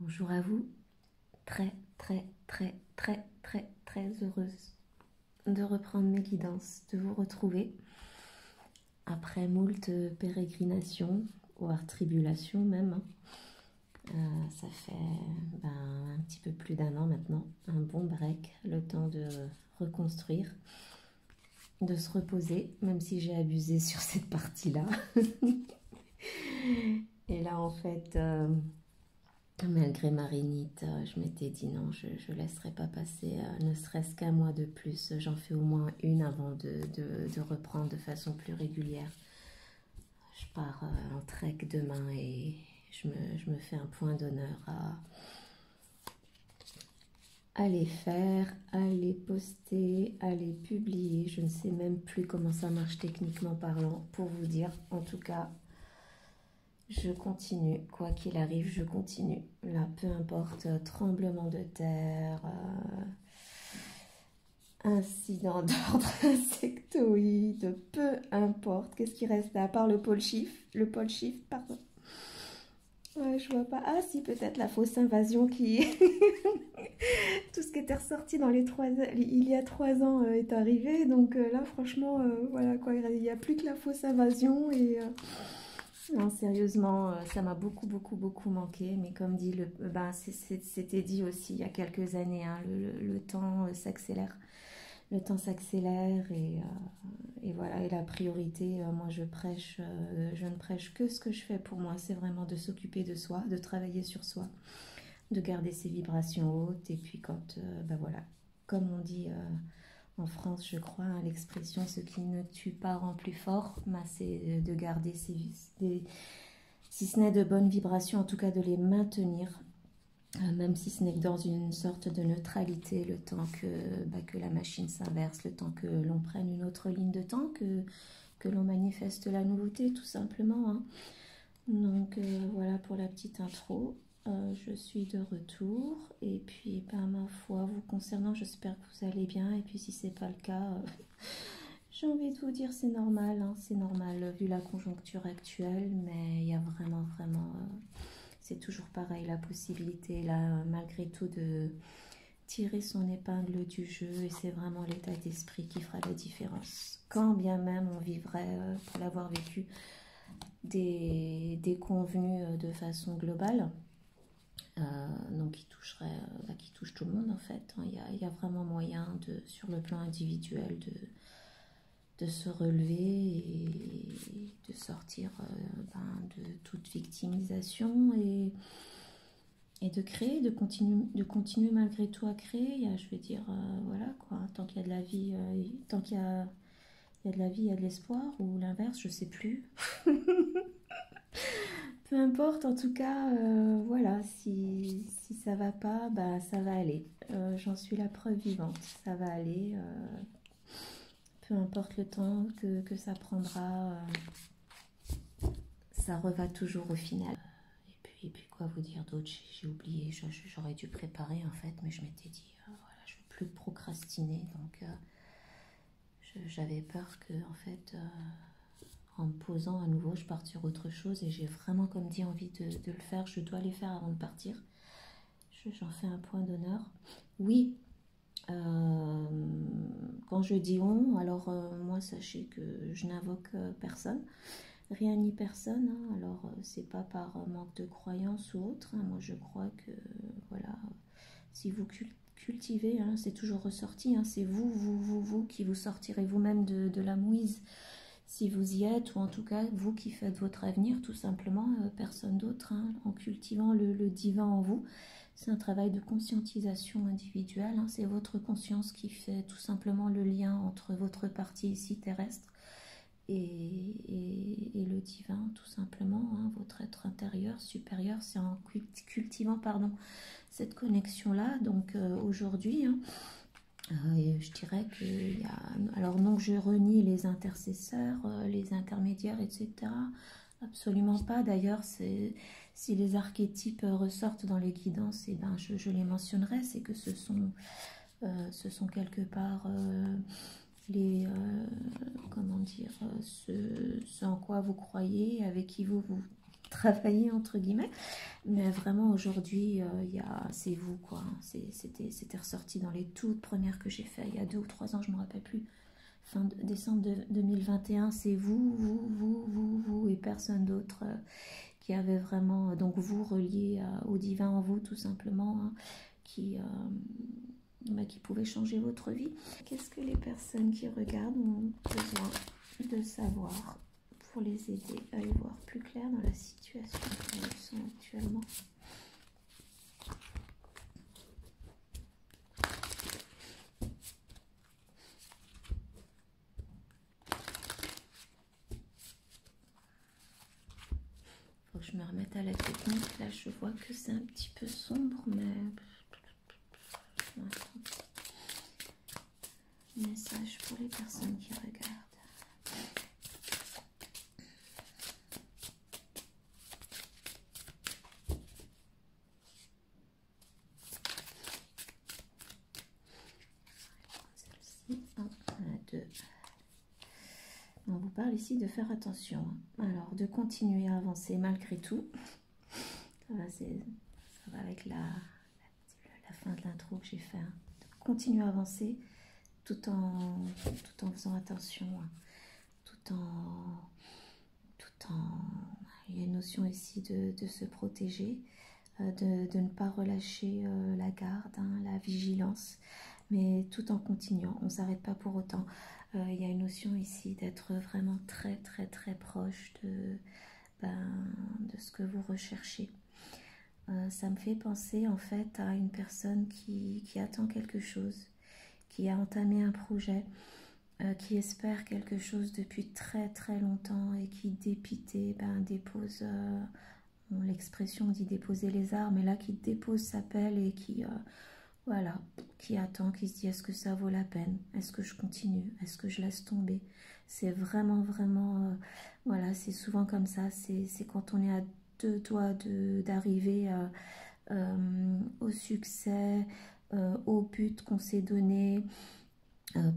Bonjour à vous, très heureuse de reprendre mes guidances, de vous retrouver après moult pérégrinations, voire tribulations même. Ça fait un petit peu plus d'un an maintenant, un bon break, le temps de reconstruire, de se reposer, même si j'ai abusé sur cette partie-là. Et là en fait... malgré ma rhinite, je m'étais dit non, je ne laisserai pas passer ne serait-ce qu'un mois de plus. J'en fais au moins une avant de reprendre de façon plus régulière. Je pars en trek demain et je me fais un point d'honneur à les faire, à les poster, à les publier. Je ne sais même plus comment ça marche techniquement parlant, pour vous dire. En tout cas, je continue, quoi qu'il arrive, je continue. Là, peu importe, tremblement de terre, incident d'ordre insectoïde, peu importe. Qu'est-ce qui reste là, à part le pôle shift, pardon. Ouais, je vois pas. Ah si, peut-être la fausse invasion qui... Tout ce qui était ressorti dans il y a 3 ans est arrivé. Donc là, franchement, voilà quoi, il n'y a plus que la fausse invasion et... Non, sérieusement, ça m'a beaucoup manqué. Mais comme dit, c'était dit aussi il y a quelques années, hein, le temps s'accélère. Le temps s'accélère et voilà. Et la priorité, moi je ne prêche que ce que je fais pour moi. C'est vraiment de s'occuper de soi, de travailler sur soi, de garder ses vibrations hautes. Et puis quand, voilà, comme on dit... en France, je crois, hein, l'expression ce qui ne tue pas rend plus fort, c'est de garder si ce n'est de bonnes vibrations, en tout cas de les maintenir, même si ce n'est que dans une sorte de neutralité, le temps que la machine s'inverse, le temps que l'on prenne une autre ligne de temps, que l'on manifeste la nouveauté, tout simplement. Hein. Donc voilà pour la petite intro. Je suis de retour et puis ma foi vous concernant, j'espère que vous allez bien et puis si c'est pas le cas, j'ai envie de vous dire c'est normal, hein, c'est normal vu la conjoncture actuelle, mais il y a vraiment c'est toujours pareil, la possibilité là malgré tout de tirer son épingle du jeu et c'est vraiment l'état d'esprit qui fera la différence. Quand bien même on vivrait, pour l'avoir vécu, des déconvenus de façon globale, donc qui touche tout le monde en fait. Il y a vraiment moyen sur le plan individuel de se relever et de sortir de toute victimisation et de créer, de continuer malgré tout à créer. Je veux dire, voilà quoi, tant qu'il y a de la vie, tant qu'il y a de la vie, il y a de l'espoir, ou l'inverse, je sais plus. Peu importe, en tout cas, voilà, si ça va pas, ça va aller. J'en suis la preuve vivante, ça va aller. Peu importe le temps que ça prendra, ça reva toujours au final. Et puis quoi vous dire d'autre, j'ai oublié, j'aurais dû préparer en fait, mais je m'étais dit, voilà, je ne veux plus procrastiner, donc j'avais peur que en fait... en me posant à nouveau, je parte sur autre chose et j'ai vraiment, comme dit, envie de le faire. Je dois les faire avant de partir. J'en fais un point d'honneur. Oui, quand je dis on, alors moi, sachez que je n'invoque personne, rien ni personne. Hein. Alors, c'est pas par manque de croyance ou autre. Hein. Moi, je crois que, voilà, si vous cultivez, hein, c'est toujours ressorti. Hein, c'est vous qui vous sortirez vous-même de la mouise. Si vous y êtes, ou en tout cas vous qui faites votre avenir, tout simplement, personne d'autre, hein, en cultivant le divin en vous. C'est un travail de conscientisation individuelle, hein, c'est votre conscience qui fait tout simplement le lien entre votre partie ici terrestre et le divin, tout simplement, hein, votre être intérieur, supérieur. C'est en cultivant cette connexion-là, donc aujourd'hui... Hein, je dirais qu'il y a... Alors non, je renie les intercesseurs, les intermédiaires, etc. Absolument pas. D'ailleurs, si les archétypes ressortent dans les guidances, eh ben, je les mentionnerai. C'est que ce sont quelque part comment dire, ce en quoi vous croyez, avec qui vous travailler entre guillemets. Mais vraiment aujourd'hui, c'est vous quoi. C'était ressorti dans les toutes premières que j'ai fait il y a 2 ou 3 ans, je ne me rappelle plus. Fin décembre 2021, c'est vous et personne d'autre qui avait vraiment, donc vous relié au divin en vous tout simplement, hein, qui pouvait changer votre vie. Qu'est-ce que les personnes qui regardent ont besoin de savoir pour les aider à y voir plus clair dans la situation qu'elles sont actuellement? Faut que je me remette à la technique. Là, je vois que c'est un petit peu sombre, mais... Message pour les personnes qui regardent. Celle-ci, 1, 2. On vous parle ici de faire attention. Alors, de continuer à avancer malgré tout. Ça va avec la fin de l'intro que j'ai fait. Hein. Continuer à avancer tout en faisant attention. Hein. Tout en... Il y a une notion ici de se protéger, de ne pas relâcher la garde, hein, la vigilance, mais tout en continuant. On ne s'arrête pas pour autant. Il y a une notion ici d'être vraiment très très très proche de ce que vous recherchez. Ça me fait penser en fait à une personne qui attend quelque chose, qui a entamé un projet, qui espère quelque chose depuis très très longtemps et qui dépité dépose, l'expression dit déposer les armes, mais là qui dépose sa pelle et voilà, qui attend, qui se dit est-ce que ça vaut la peine, est-ce que je continue, est-ce que je laisse tomber. C'est vraiment vraiment, voilà, c'est souvent comme ça, c'est quand on est à 2 doigts d'arriver au succès, au but qu'on s'est donné.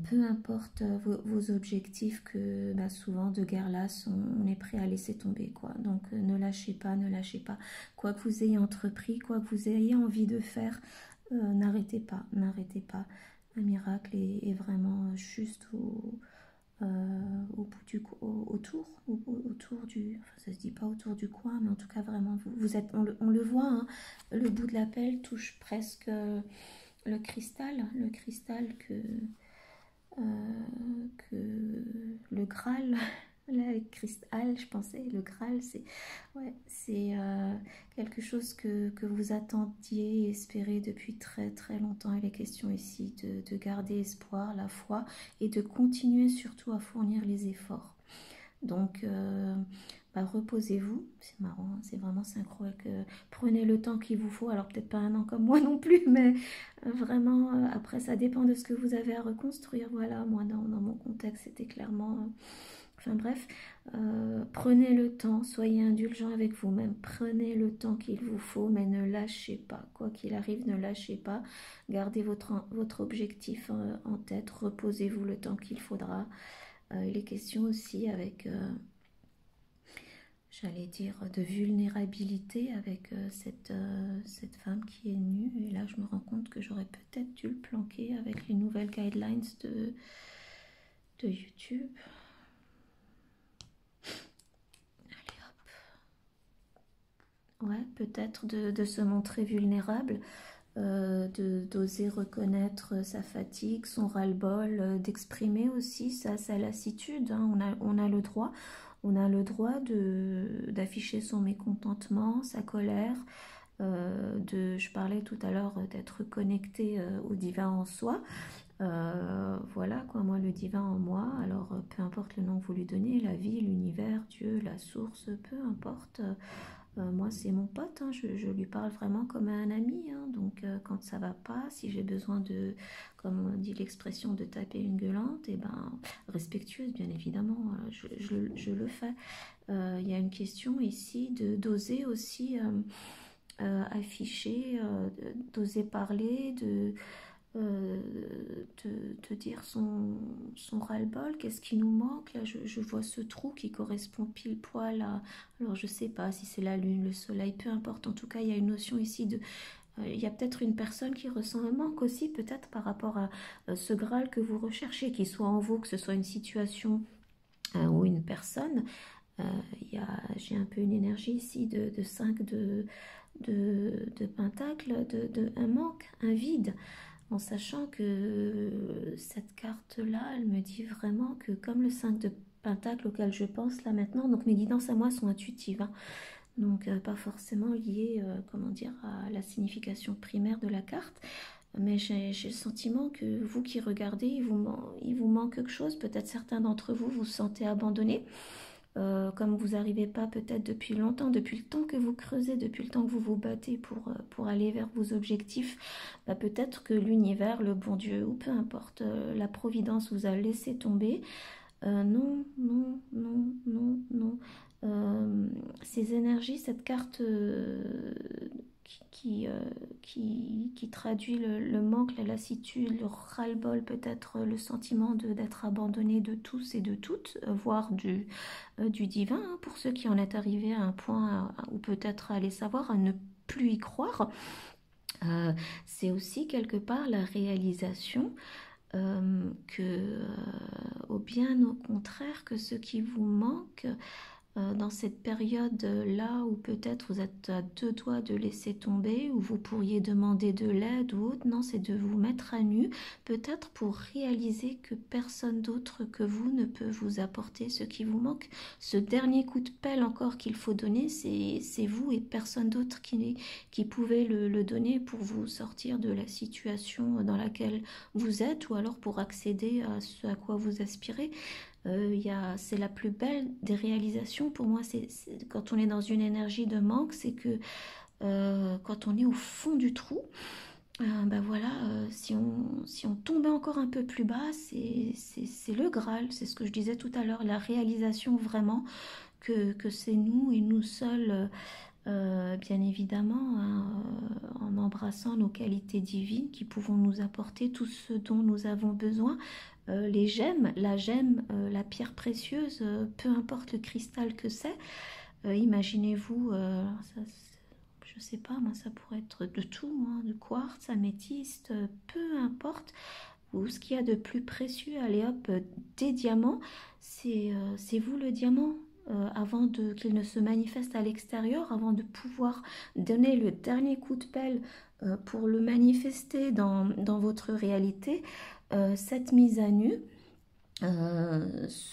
Peu importe vos objectifs, que souvent de guerre lasse, on est prêt à laisser tomber quoi. Donc ne lâchez pas, ne lâchez pas. Quoi que vous ayez entrepris, quoi que vous ayez envie de faire, n'arrêtez pas, n'arrêtez pas. Un miracle est vraiment juste au bout du autour du, enfin ça se dit pas autour du coin, mais en tout cas vraiment vous êtes, on le voit, hein, le bout de la pelle touche presque le cristal que le Graal, le cristal, je pensais, le Graal, c'est ouais, c'est quelque chose que vous attendiez et espérez depuis très très longtemps. Il est question ici de garder espoir, la foi, et de continuer surtout à fournir les efforts. Donc reposez-vous, c'est marrant, hein, c'est vraiment synchro, prenez le temps qu'il vous faut, alors peut-être pas 1 an comme moi non plus, mais vraiment, après ça dépend de ce que vous avez à reconstruire. Voilà, moi dans mon contexte c'était clairement, enfin bref, prenez le temps, soyez indulgent avec vous-même, prenez le temps qu'il vous faut, mais ne lâchez pas, quoi qu'il arrive, ne lâchez pas, gardez votre objectif en tête, reposez-vous le temps qu'il faudra. Il est question aussi avec... j'allais dire de vulnérabilité avec cette femme qui est nue, et là je me rends compte que j'aurais peut-être dû le planquer avec les nouvelles guidelines de YouTube. Allez hop. Ouais, peut-être de se montrer vulnérable, d'oser reconnaître sa fatigue, son ras-le-bol, d'exprimer aussi sa lassitude, hein. On a le droit. On a le droit d'afficher son mécontentement, sa colère, je parlais tout à l'heure d'être connecté au divin en soi. Voilà quoi, moi le divin en moi, alors peu importe le nom que vous lui donnez, la vie, l'univers, Dieu, la source, peu importe. Moi c'est mon pote, hein, je lui parle vraiment comme à un ami, hein, donc quand ça va pas, si j'ai besoin de, comme on dit l'expression, de taper une gueulante, et respectueuse bien évidemment, je le fais. Il y a une question ici d'oser aussi afficher, d'oser parler, euh, de dire son ras-le-bol, qu'est-ce qui nous manque. Là, je vois ce trou qui correspond pile poil à... Alors, je sais pas si c'est la lune, le soleil, peu importe. En tout cas, il y a une notion ici de... il y a peut-être une personne qui ressent un manque aussi, peut-être par rapport à ce Graal que vous recherchez, qu'il soit en vous, que ce soit une situation ou une personne. Euh, j'ai un peu une énergie ici de 5 de pentacles, un manque, un vide, en sachant que cette carte-là, elle me dit vraiment que comme le 5 de pentacles auquel je pense là maintenant, donc mes guidances à moi sont intuitives, hein, donc pas forcément liées, comment dire, à la signification primaire de la carte, mais j'ai le sentiment que vous qui regardez, il vous manque quelque chose, peut-être certains d'entre vous vous sentez abandonnés. Comme vous n'arrivez pas peut-être depuis longtemps, depuis le temps que vous creusez, depuis le temps que vous vous battez pour aller vers vos objectifs, bah peut-être que l'univers, le bon Dieu, ou peu importe, la providence vous a laissé tomber. Non, non, non, non, non. Ces énergies, cette carte qui traduit le manque, la lassitude, le ras-le-bol, peut-être le sentiment d'être abandonné de tous et de toutes, voire du divin, hein, pour ceux qui en est arrivés à un point ou peut-être à les savoir, à ne plus y croire. Euh, c'est aussi quelque part la réalisation au bien au contraire, que ce qui vous manque dans cette période-là où peut-être vous êtes à deux doigts de laisser tomber, où vous pourriez demander de l'aide ou autre, non, c'est de vous mettre à nu, peut-être pour réaliser que personne d'autre que vous ne peut vous apporter ce qui vous manque. Ce dernier coup de pelle encore qu'il faut donner, c'est vous et personne d'autre qui pouvait le donner pour vous sortir de la situation dans laquelle vous êtes, ou alors pour accéder à ce à quoi vous aspirez. C'est la plus belle des réalisations pour moi. Quand on est dans une énergie de manque, c'est que quand on est au fond du trou, ben voilà, si on tombait encore un peu plus bas, c'est le Graal, c'est ce que je disais tout à l'heure, la réalisation vraiment que c'est nous et nous seuls, bien évidemment, hein, en embrassant nos qualités divines qui pouvons nous apporter tout ce dont nous avons besoin. Les gemmes, la gemme, la pierre précieuse, peu importe le cristal que c'est, imaginez-vous, je sais pas, moi ça pourrait être de tout, hein, de quartz, améthyste, peu importe, ou ce qu'il y a de plus précieux, allez hop, des diamants, c'est vous le diamant. Avant qu'il ne se manifeste à l'extérieur, avant de pouvoir donner le dernier coup de pelle pour le manifester dans votre réalité, cette mise à nu,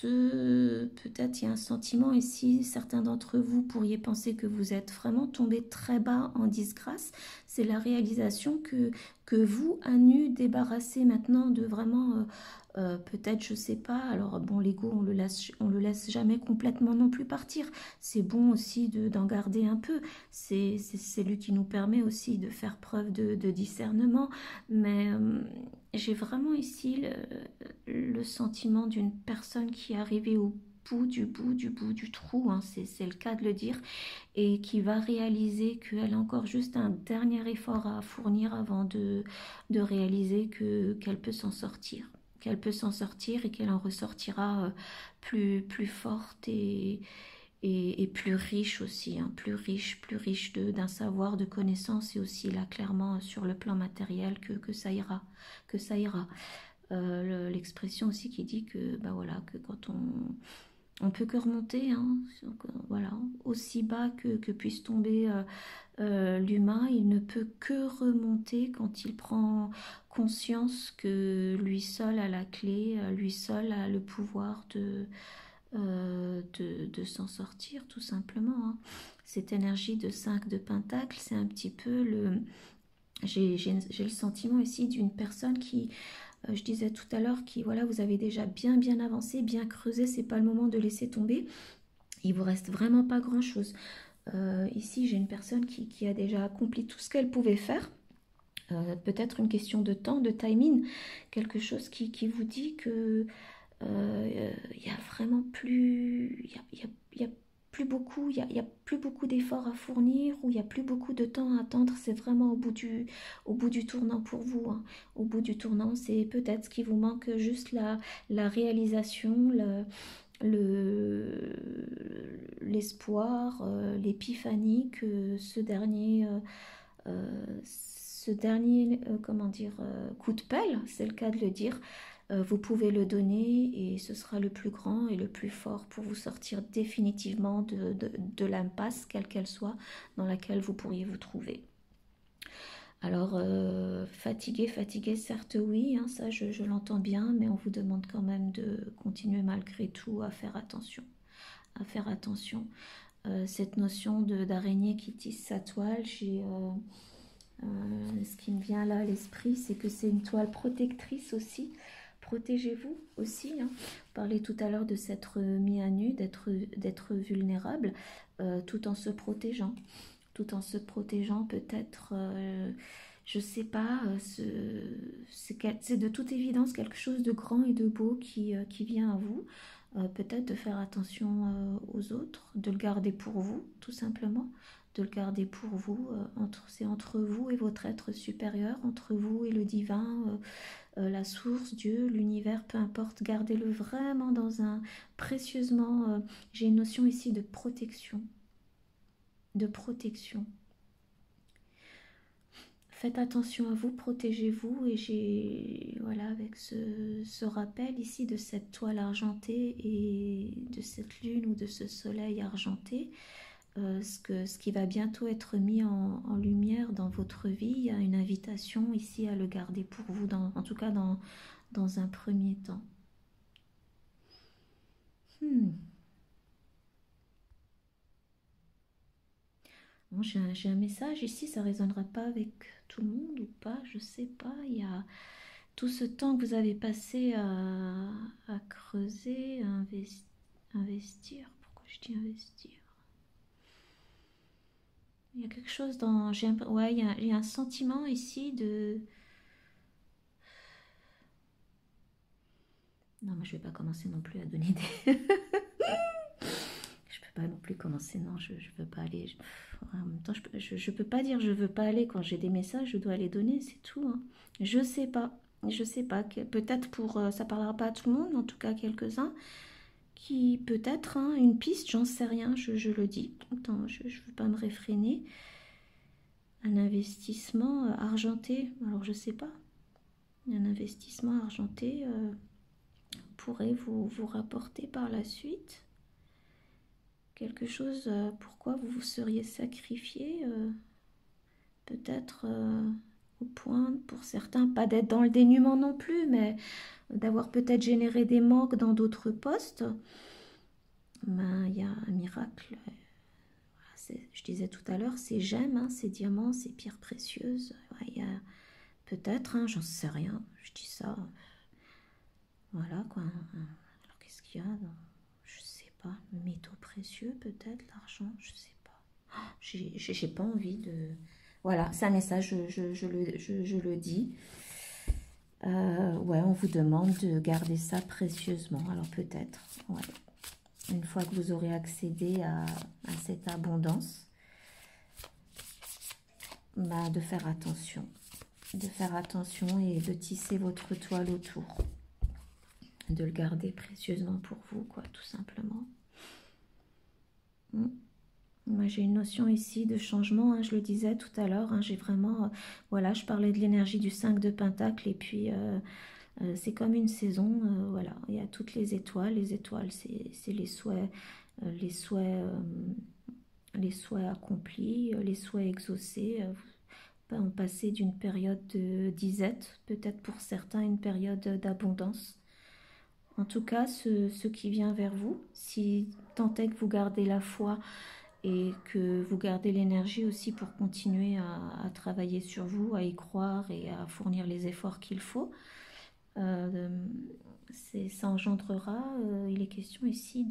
peut-être il y a un sentiment ici, certains d'entre vous pourriez penser que vous êtes vraiment tombé très bas en disgrâce, c'est la réalisation que vous, à nu, débarrassé maintenant de vraiment, peut-être, je sais pas, alors bon, l'ego, on le laisse jamais complètement non plus partir, c'est bon aussi d'en garder un peu, c'est lui qui nous permet aussi de faire preuve de discernement, mais j'ai vraiment ici le sentiment d'une personne qui est arrivée au bout du trou, hein, c'est le cas de le dire, et qui va réaliser qu'elle a encore juste un dernier effort à fournir avant de réaliser qu'elle peut s'en sortir. Qu'elle peut s'en sortir et qu'elle en ressortira plus forte et plus riche aussi, hein, plus riche d'un savoir, de connaissances, et aussi là clairement sur le plan matériel que ça ira, que ça ira. L'expression aussi qui dit que bah voilà, que quand on peut que remonter, hein, donc, voilà, aussi bas que puisse tomber l'humain, il ne peut que remonter quand il prend conscience que lui seul a la clé, lui seul a le pouvoir de s'en sortir tout simplement, hein. Cette énergie de 5 de Pentacle, c'est un petit peu le... J'ai le sentiment ici d'une personne qui, je disais tout à l'heure, qui, voilà, vous avez déjà bien avancé, bien creusé, c'est pas le moment de laisser tomber. Il vous reste vraiment pas grand-chose. Ici, j'ai une personne qui a déjà accompli tout ce qu'elle pouvait faire. Peut-être une question de temps, de timing, quelque chose qui vous dit que il y a vraiment plus, il y a plus beaucoup, il y a plus beaucoup d'efforts à fournir, ou il y a plus beaucoup de temps à attendre. C'est vraiment au bout du tournant pour vous, hein. Au bout du tournant, c'est peut-être ce qui vous manque, juste la réalisation, l'espoir, l'épiphanie que ce dernier comment dire, coup de pelle, c'est le cas de le dire, vous pouvez le donner et ce sera le plus grand et le plus fort pour vous sortir définitivement de l'impasse, quelle qu'elle soit, dans laquelle vous pourriez vous trouver. Alors, fatigué, certes oui, hein, ça je l'entends bien, mais on vous demande quand même de continuer malgré tout à faire attention. À faire attention. Cette notion d'araignée qui tisse sa toile, ce qui me vient là à l'esprit, c'est que c'est une toile protectrice aussi. Protégez-vous aussi, hein. Parlez tout à l'heure de s'être mis à nu, d'être vulnérable, tout en se protégeant. Tout en se protégeant peut-être, je sais pas, c'est de toute évidence quelque chose de grand et de beau qui vient à vous. Peut-être de faire attention aux autres, de le garder pour vous, tout simplement, de le garder pour vous, c'est entre vous et votre être supérieur, entre vous et le divin, la source, Dieu, l'univers, peu importe, gardez-le vraiment dans un précieusement, j'ai une notion ici de protection, de protection. Faites attention à vous, protégez-vous, et j'ai, voilà, avec ce rappel ici de cette toile argentée et de cette lune ou de ce soleil argenté, ce qui va bientôt être mis en lumière dans votre vie, il y a une invitation ici à le garder pour vous, en tout cas dans un premier temps. Bon, j'ai un message ici, ça ne résonnera pas avec tout le monde ou pas, je sais pas. Il y a tout ce temps que vous avez passé à creuser, à investir. Pourquoi je dis investir? Il y a quelque chose dans... Ouais, il y a un sentiment ici de... Non, mais je vais pas commencer non plus à donner des... Je peux pas non plus commencer, non, je veux pas aller... En même temps, je peux pas dire je veux pas aller quand j'ai des messages, je dois les donner, c'est tout, hein. Je sais pas, peut-être ça parlera pas à tout le monde, mais en tout cas quelques-uns, qui peut-être, hein, une piste, j'en sais rien, je le dis. Attends, je veux pas me réfréner. Un investissement argenté, alors je sais pas, un investissement argenté pourrait vous rapporter par la suite quelque chose, pourquoi vous vous seriez sacrifié, peut-être au point pour certains, pas d'être dans le dénuement non plus, mais d'avoir peut-être généré des manques dans d'autres postes. Ben, il y a un miracle. Je disais tout à l'heure, ces gemmes, hein, ces diamants, ces pierres précieuses, ouais, il y a peut-être, hein, j'en sais rien, je dis ça. Voilà quoi. Alors qu'est-ce qu'il y a? Je sais pas. Métaux précieux peut-être, l'argent, je sais pas. J'ai pas envie de... Voilà, c'est un message, je le dis. Ouais, on vous demande de garder ça précieusement. Alors peut-être, ouais. Une fois que vous aurez accédé à cette abondance, bah, de faire attention. De faire attention et de tisser votre toile autour. De le garder précieusement pour vous, quoi, tout simplement. Moi, j'ai une notion ici de changement, hein, je le disais tout à l'heure, hein, j'ai vraiment, voilà, je parlais de l'énergie du 5 de Pentacle, et puis c'est comme une saison, voilà, il y a toutes les étoiles c'est les souhaits, les souhaits accomplis, les souhaits exaucés, on passait d'une période de disette, peut-être pour certains une période d'abondance. En tout cas, ce qui vient vers vous, si tant est que vous gardez la foi et que vous gardez l'énergie aussi pour continuer à travailler sur vous, à y croire et à fournir les efforts qu'il faut, ça engendrera, il est question ici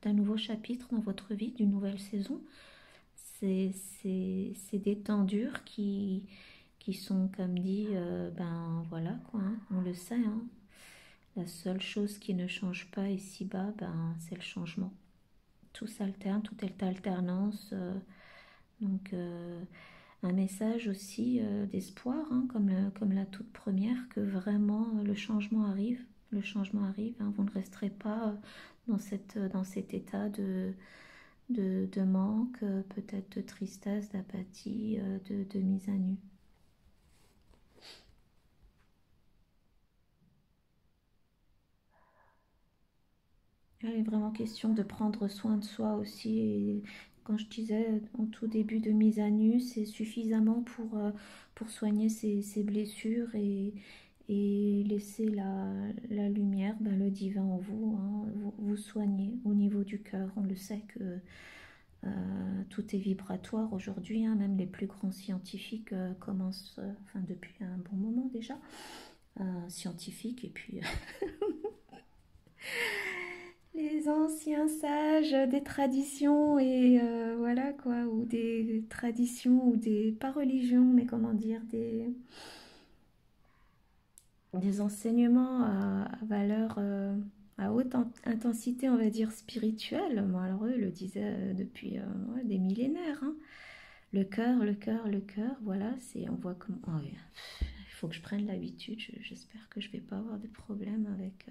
d'un nouveau chapitre dans votre vie, d'une nouvelle saison. C'est des temps durs qui sont, comme dit, ben voilà quoi, hein, on le sait, hein. La seule chose qui ne change pas ici-bas, ben, c'est le changement. tout s'alterne, tout est alternance. Donc, un message aussi d'espoir, hein, comme la toute première, que vraiment le changement arrive. Le changement arrive, hein, vous ne resterez pas dans cet état de manque, peut-être de tristesse, d'apathie, de mise à nu. Il est vraiment question de prendre soin de soi aussi. Et quand je disais en tout début de mise à nu, c'est suffisamment pour soigner ses blessures et laisser la lumière, ben, le divin en vous, hein, vous soigner au niveau du cœur. On le sait que tout est vibratoire aujourd'hui, hein, même les plus grands scientifiques commencent, enfin depuis un bon moment déjà, scientifiques et puis les anciens sages des traditions et voilà quoi, ou des traditions ou des, pas religions, mais comment dire, des enseignements à valeur, à haute intensité, on va dire spirituelle. Bon, alors eux le disaient depuis ouais, des millénaires, hein. Le cœur, le cœur, le cœur, voilà, c'est, on voit comment, oh, ouais. Il faut que je prenne l'habitude, j'espère que je vais pas avoir de problème avec...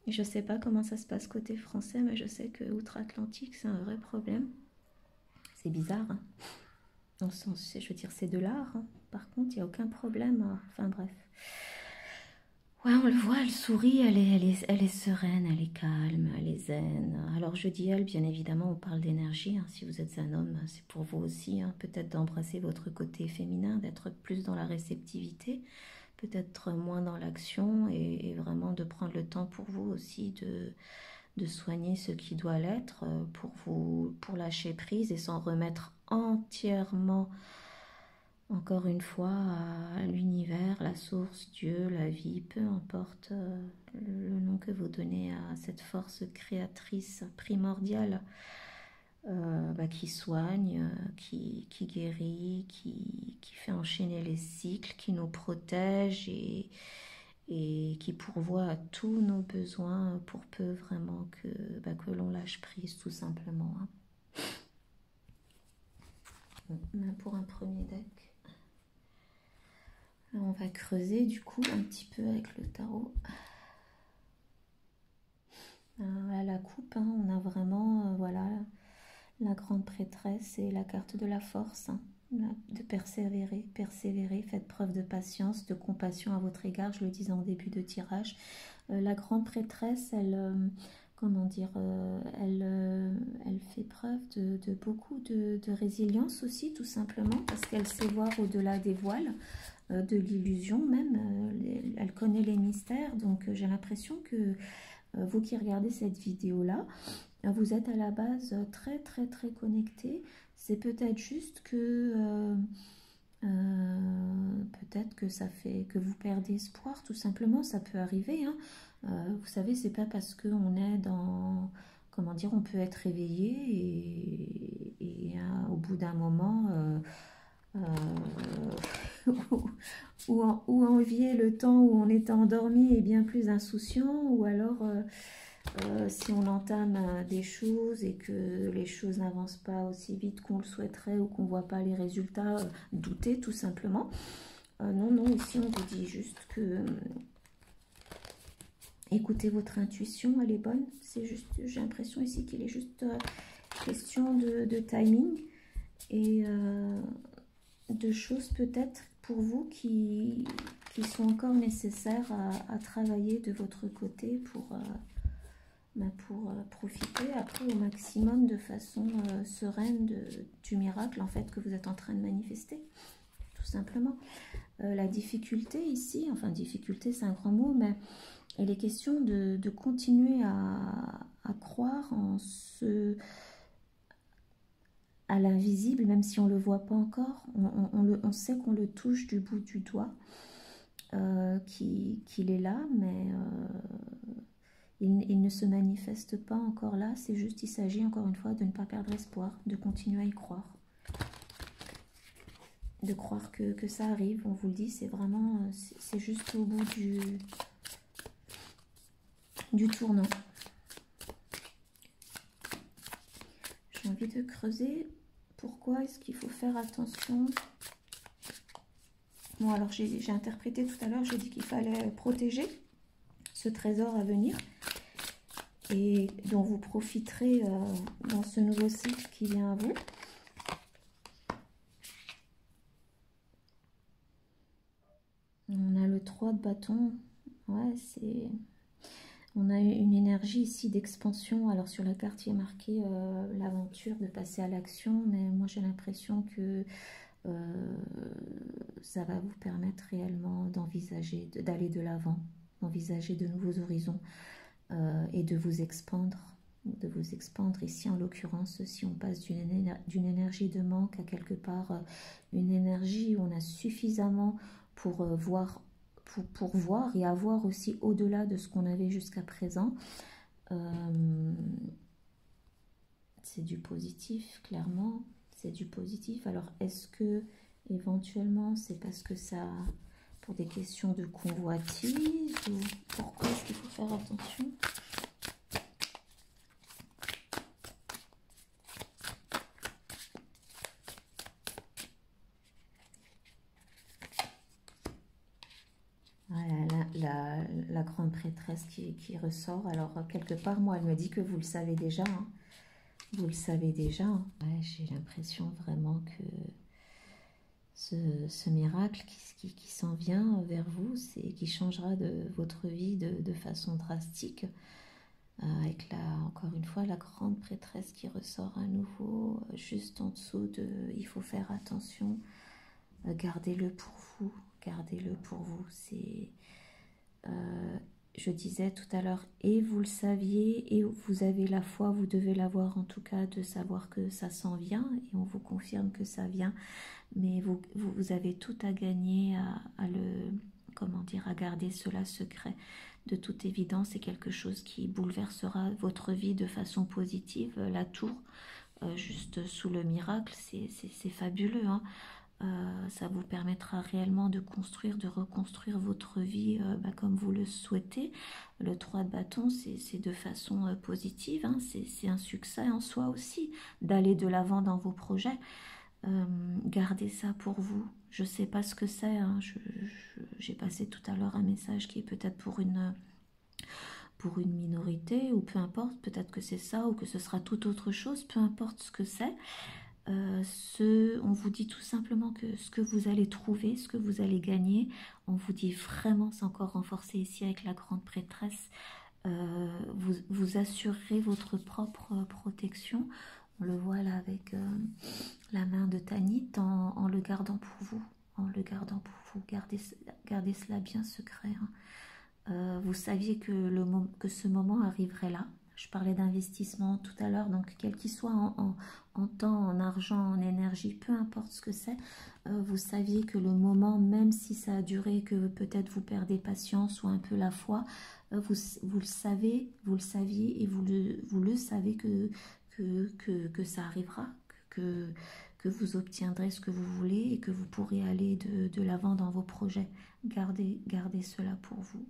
Je sais pas comment ça se passe côté français, mais je sais que outre-Atlantique, c'est un vrai problème. C'est bizarre, hein. Dans le sens, je veux dire, c'est de l'art, hein. Par contre, il n'y a aucun problème. Enfin bref. Ouais, on le voit, elle sourit, elle est sereine, elle est calme, elle est zen. Alors je dis elle, bien évidemment, on parle d'énergie, hein. Si vous êtes un homme, c'est pour vous aussi, hein. Peut-être d'embrasser votre côté féminin, d'être plus dans la réceptivité, peut-être moins dans l'action et vraiment de prendre le temps pour vous aussi de soigner ce qui doit l'être pour lâcher prise et s'en remettre entièrement, encore une fois, à l'univers, la source, Dieu, la vie, peu importe le nom que vous donnez à cette force créatrice primordiale qui soigne, qui guérit, qui fait enchaîner les cycles, qui nous protège et qui pourvoit à tous nos besoins pour peu vraiment que l'on lâche prise tout simplement, hein. Pour un premier deck, là, on va creuser du coup un petit peu avec le tarot. À la coupe, hein, on a vraiment voilà, la grande prêtresse et la carte de la force, hein, de persévérer, faites preuve de patience, de compassion à votre égard, je le disais en début de tirage. La grande prêtresse, elle, comment dire, elle fait preuve de beaucoup de résilience aussi, tout simplement, parce qu'elle sait voir au-delà des voiles, de l'illusion même, elle connaît les mystères, donc j'ai l'impression que vous qui regardez cette vidéo-là, vous êtes à la base très très très connecté. C'est peut-être juste que peut-être que ça fait que vous perdez espoir, tout simplement, ça peut arriver, hein. Vous savez, c'est pas parce qu'on est dans, comment dire, on peut être réveillé et au bout d'un moment ou envier le temps où on était endormi et bien plus insouciant, ou alors si on entame des choses et que les choses n'avancent pas aussi vite qu'on le souhaiterait ou qu'on ne voit pas les résultats, douter tout simplement. Non, non, ici on vous dit juste que écoutez votre intuition, elle est bonne. C'est juste, j'ai l'impression ici qu'il est juste question de timing et de choses peut-être pour vous qui sont encore nécessaires à travailler de votre côté pour profiter après au maximum de façon sereine du miracle en fait que vous êtes en train de manifester, tout simplement. La difficulté ici, enfin difficulté c'est un grand mot, mais il est question de continuer à croire à l'invisible, même si on ne le voit pas encore, on sait qu'on le touche du bout du doigt, qu'il est là, mais il ne se manifeste pas encore là. C'est juste, il s'agit encore une fois de ne pas perdre espoir, de continuer à y croire, de croire que ça arrive. On vous le dit, c'est vraiment, c'est juste au bout du tournant. envie de creuser. Pourquoi est-ce qu'il faut faire attention? Bon, alors j'ai interprété tout à l'heure, j'ai dit qu'il fallait protéger ce trésor à venir et dont vous profiterez dans ce nouveau cycle qui vient à vous. On a le 3 de bâton. Ouais, c'est... On a une énergie ici d'expansion. Alors sur la carte, il est marqué l'aventure de passer à l'action, mais moi j'ai l'impression que ça va vous permettre réellement d'envisager, d'aller de l'avant, d'envisager de nouveaux horizons et de vous expandre. Ici en l'occurrence, si on passe d'une énergie de manque à quelque part une énergie où on a suffisamment pour voir et avoir aussi au-delà de ce qu'on avait jusqu'à présent. C'est du positif, clairement, c'est du positif. Alors, est-ce que, éventuellement, c'est parce que ça, pour des questions de convoitise, ou pourquoi est-ce qu'il faut faire attention? La grande prêtresse qui ressort. Alors, quelque part, moi, elle me dit que vous le savez déjà. Hein. Vous le savez déjà. Hein. Ouais, j'ai l'impression vraiment que ce miracle qui s'en vient vers vous, qui changera votre vie de façon drastique. Avec, encore une fois, la grande prêtresse qui ressort à nouveau, juste en dessous de « il faut faire attention ». Gardez-le pour vous. Gardez-le pour vous. C'est... je disais tout à l'heure, et vous le saviez, et vous avez la foi, vous devez l'avoir en tout cas, de savoir que ça s'en vient, et on vous confirme que ça vient, mais vous avez tout à gagner à le, comment dire, à garder cela secret. De toute évidence, c'est quelque chose qui bouleversera votre vie de façon positive. La tour, juste sous le miracle, c'est fabuleux, hein. Ça vous permettra réellement de construire, de reconstruire votre vie comme vous le souhaitez. Le 3 de bâton, c'est de façon positive, hein. C'est un succès en soi aussi, d'aller de l'avant dans vos projets. Gardez ça pour vous. Je ne sais pas ce que c'est, hein. J'ai passé tout à l'heure un message qui est peut-être pour une minorité, ou peu importe, peut-être que c'est ça, ou que ce sera toute autre chose, peu importe ce que c'est. On vous dit tout simplement que ce que vous allez trouver, ce que vous allez gagner, on vous dit vraiment, c'est encore renforcé ici avec la grande prêtresse, vous assurerez votre propre protection. On le voit là avec la main de Tanit en le gardant pour vous, gardez cela bien secret, hein. Vous saviez que ce moment arriverait là. Je parlais d'investissement tout à l'heure, donc quel qu'il soit en temps, en argent, en énergie, peu importe ce que c'est, vous saviez que le moment, même si ça a duré, que peut-être vous perdez patience ou un peu la foi, vous le saviez et vous le savez que ça arrivera, que vous obtiendrez ce que vous voulez et que vous pourrez aller de l'avant dans vos projets. Gardez cela pour vous.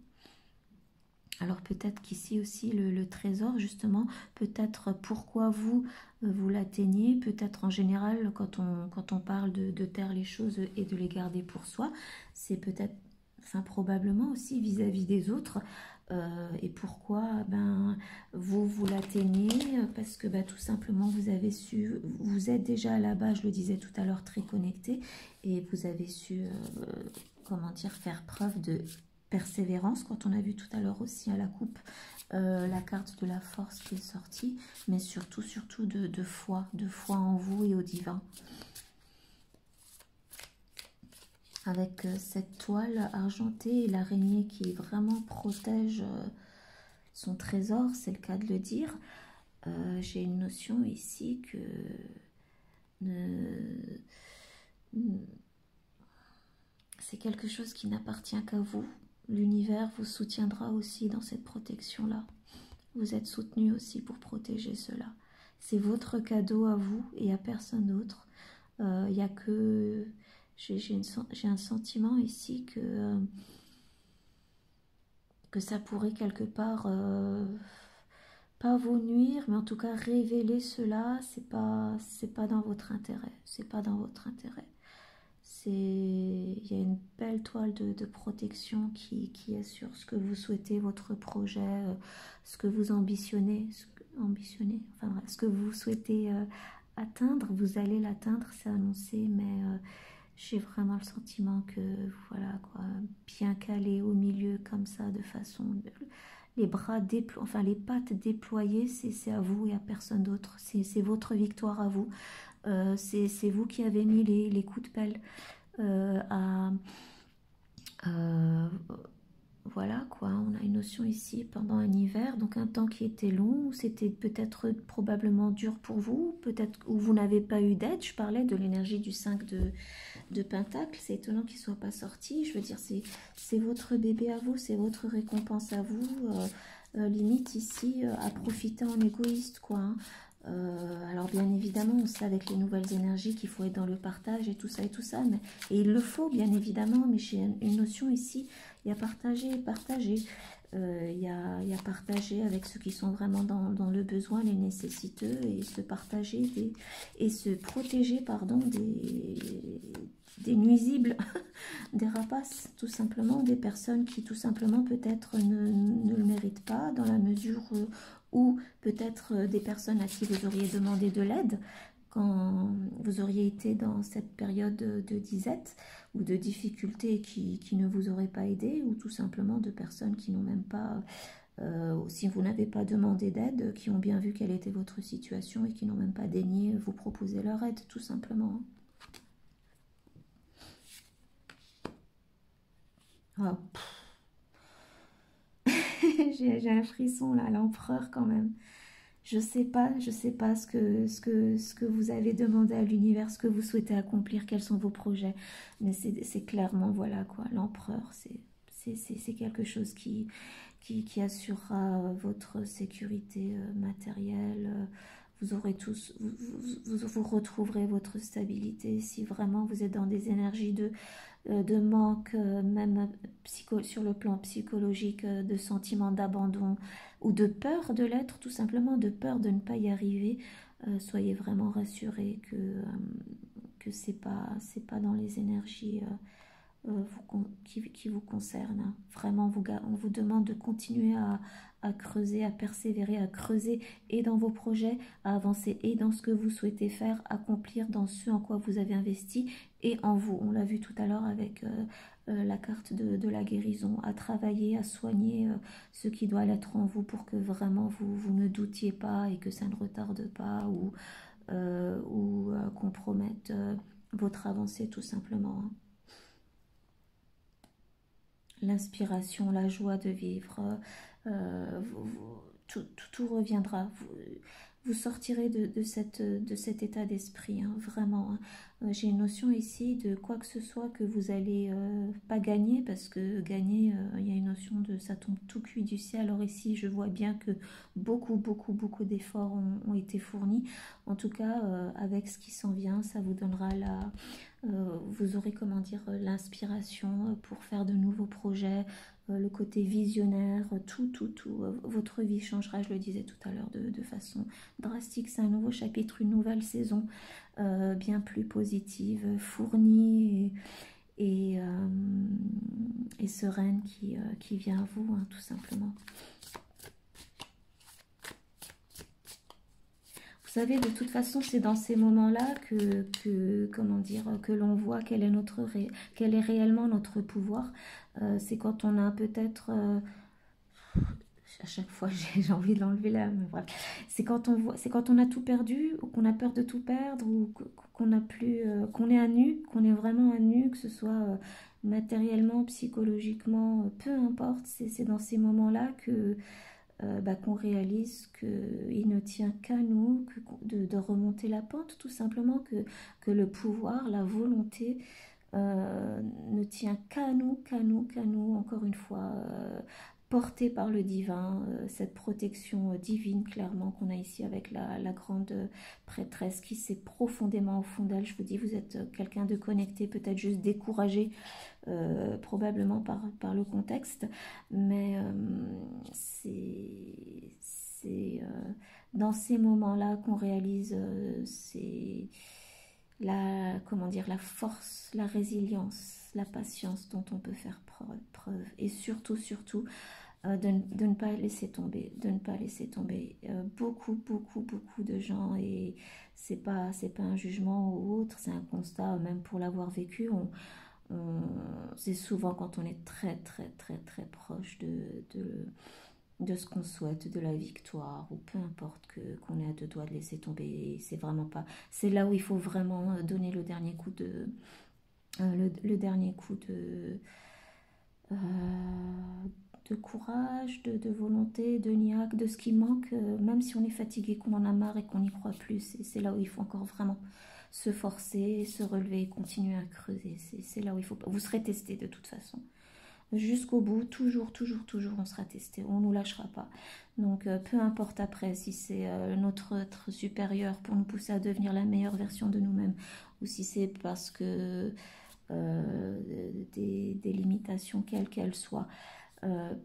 Alors peut-être qu'ici aussi le trésor, justement, peut-être pourquoi vous l'atteignez, peut-être en général quand on parle de taire les choses et de les garder pour soi, c'est peut-être, enfin probablement aussi vis-à-vis des autres. Et pourquoi vous l'atteignez, parce que tout simplement vous avez su, vous êtes déjà à la base, je le disais tout à l'heure, très connecté, et vous avez su, comment dire, faire preuve de persévérance, quand on a vu tout à l'heure aussi à la coupe la carte de la force qui est sortie, mais surtout de foi en vous et au divin. Avec cette toile argentée et l'araignée qui vraiment protège son trésor, c'est le cas de le dire. J'ai une notion ici que c'est quelque chose qui n'appartient qu'à vous. L'univers vous soutiendra aussi dans cette protection-là. Vous êtes soutenu aussi pour protéger cela. C'est votre cadeau à vous et à personne d'autre. Il y a que... J'ai un sentiment ici que ça pourrait quelque part pas vous nuire, mais en tout cas révéler cela, c'est pas dans votre intérêt. C'est pas dans votre intérêt. Il y a une belle toile de protection qui est sur ce que vous souhaitez, votre projet, ce que vous enfin, ce que vous souhaitez atteindre. Vous allez l'atteindre, c'est annoncé, mais j'ai vraiment le sentiment que, voilà, quoi, bien calé au milieu comme ça, de façon, les bras déployés, enfin les pattes déployées, c'est à vous et à personne d'autre. C'est votre victoire à vous. C'est vous qui avez mis les coups de pelle à, euh, voilà quoi, on a une notion ici pendant un hiver, donc un temps qui était long, où c'était peut-être probablement dur pour vous, peut-être où vous n'avez pas eu d'aide. Je parlais de l'énergie du 5 de Pentacle, c'est étonnant qu'il ne soit pas sorti. Je veux dire, c'est votre bébé à vous, c'est votre récompense à vous. Limite ici, à profiter en égoïste quoi. Hein. Alors bien évidemment, on sait avec les nouvelles énergies qu'il faut être dans le partage et tout ça, et il le faut bien évidemment, mais j'ai une notion ici, il y a partager et partager. Il y a partager avec ceux qui sont vraiment dans le besoin, les nécessiteux, et se partager et se protéger pardon, des nuisibles, des rapaces, tout simplement, des personnes qui tout simplement peut-être ne le méritent pas, dans la mesure où peut-être des personnes à qui vous auriez demandé de l'aide quand vous auriez été dans cette période de disette ou de difficulté qui ne vous auraient pas aidé, ou tout simplement de personnes qui n'ont même pas, si vous n'avez pas demandé d'aide, qui ont bien vu quelle était votre situation et qui n'ont même pas daigné vous proposer leur aide, tout simplement. Oh, j'ai un frisson là, l'empereur quand même. Je sais pas ce que vous avez demandé à l'univers, ce que vous souhaitez accomplir, quels sont vos projets. Mais c'est clairement, voilà quoi, l'empereur, c'est quelque chose qui assurera votre sécurité matérielle. Vous aurez tous, vous retrouverez votre stabilité si vraiment vous êtes dans des énergies de manque, même sur le plan psychologique, de sentiments d'abandon ou de peur de l'être, tout simplement de peur de ne pas y arriver. Soyez vraiment rassurés que c'est pas dans les énergies qui vous concerne. Hein. Vraiment, on vous demande de continuer à creuser, à persévérer, à creuser et dans vos projets, à avancer et dans ce que vous souhaitez faire, accomplir dans ce en quoi vous avez investi et en vous. On l'a vu tout à l'heure avec la carte de la guérison, à travailler, à soigner ce qui doit l'être en vous pour que vraiment vous ne doutiez pas et que ça ne retarde pas ou compromette votre avancée tout simplement. Hein. L'inspiration, la joie de vivre, tout reviendra. Vous sortirez de cet état d'esprit, hein, vraiment. Hein. J'ai une notion ici de quoi que ce soit que vous allez pas gagner, parce que gagner, il y a une notion de ça tombe tout cuit du ciel. Alors ici, je vois bien que beaucoup d'efforts ont été fournis. En tout cas, avec ce qui s'en vient, ça vous donnera vous aurez comment dire l'inspiration pour faire de nouveaux projets, le côté visionnaire, tout. Votre vie changera, je le disais tout à l'heure, de façon drastique. C'est un nouveau chapitre, une nouvelle saison bien plus positive, fournie et sereine qui vient à vous, hein, tout simplement. Vous savez, de toute façon, c'est dans ces moments-là comment dire, que l'on voit quel est réellement notre pouvoir. C'est quand on a peut-être, à chaque fois j'ai envie de l'enlever là, mais voilà. C'est quand on a tout perdu, ou qu'on a peur de tout perdre, ou qu'on a plus, qu'on est à nu, qu'on est vraiment à nu, que ce soit matériellement, psychologiquement, peu importe. C'est dans ces moments-là qu'on réalise qu'il ne tient qu'à nous de remonter la pente, tout simplement, que le pouvoir, la volonté ne tient qu'à nous, encore une fois, porté par le divin, cette protection divine, clairement, qu'on a ici avec la grande prêtresse qui sait profondément au fond d'elle. Je vous dis, vous êtes quelqu'un de connecté, peut-être juste découragé, probablement par le contexte, mais C'est dans ces moments-là qu'on réalise comment dire, la force, la résilience, la patience dont on peut faire preuve. Et surtout, surtout, de ne pas laisser tomber, de ne pas laisser tomber. Beaucoup, beaucoup, beaucoup de gens, et c'est pas un jugement ou autre, c'est un constat, même pour l'avoir vécu, c'est souvent quand on est très, très, très, très proche de ce qu'on souhaite, de la victoire, ou peu importe qu'on est à deux doigts de laisser tomber. C'est vraiment pas. C'est là où il faut vraiment donner le dernier coup le dernier coup euh, de courage, de volonté, de niaque, de ce qui manque, même si on est fatigué, qu'on en a marre et qu'on n'y croit plus. C'est là où il faut encore vraiment se forcer, se relever, continuer à creuser. C'est là où il faut. Vous serez testé de toute façon. Jusqu'au bout, toujours, toujours, toujours, on sera testé, on ne nous lâchera pas. Donc, peu importe après si c'est notre être supérieur pour nous pousser à devenir la meilleure version de nous-mêmes, ou si c'est parce que des limitations, quelles qu'elles soient. Euh,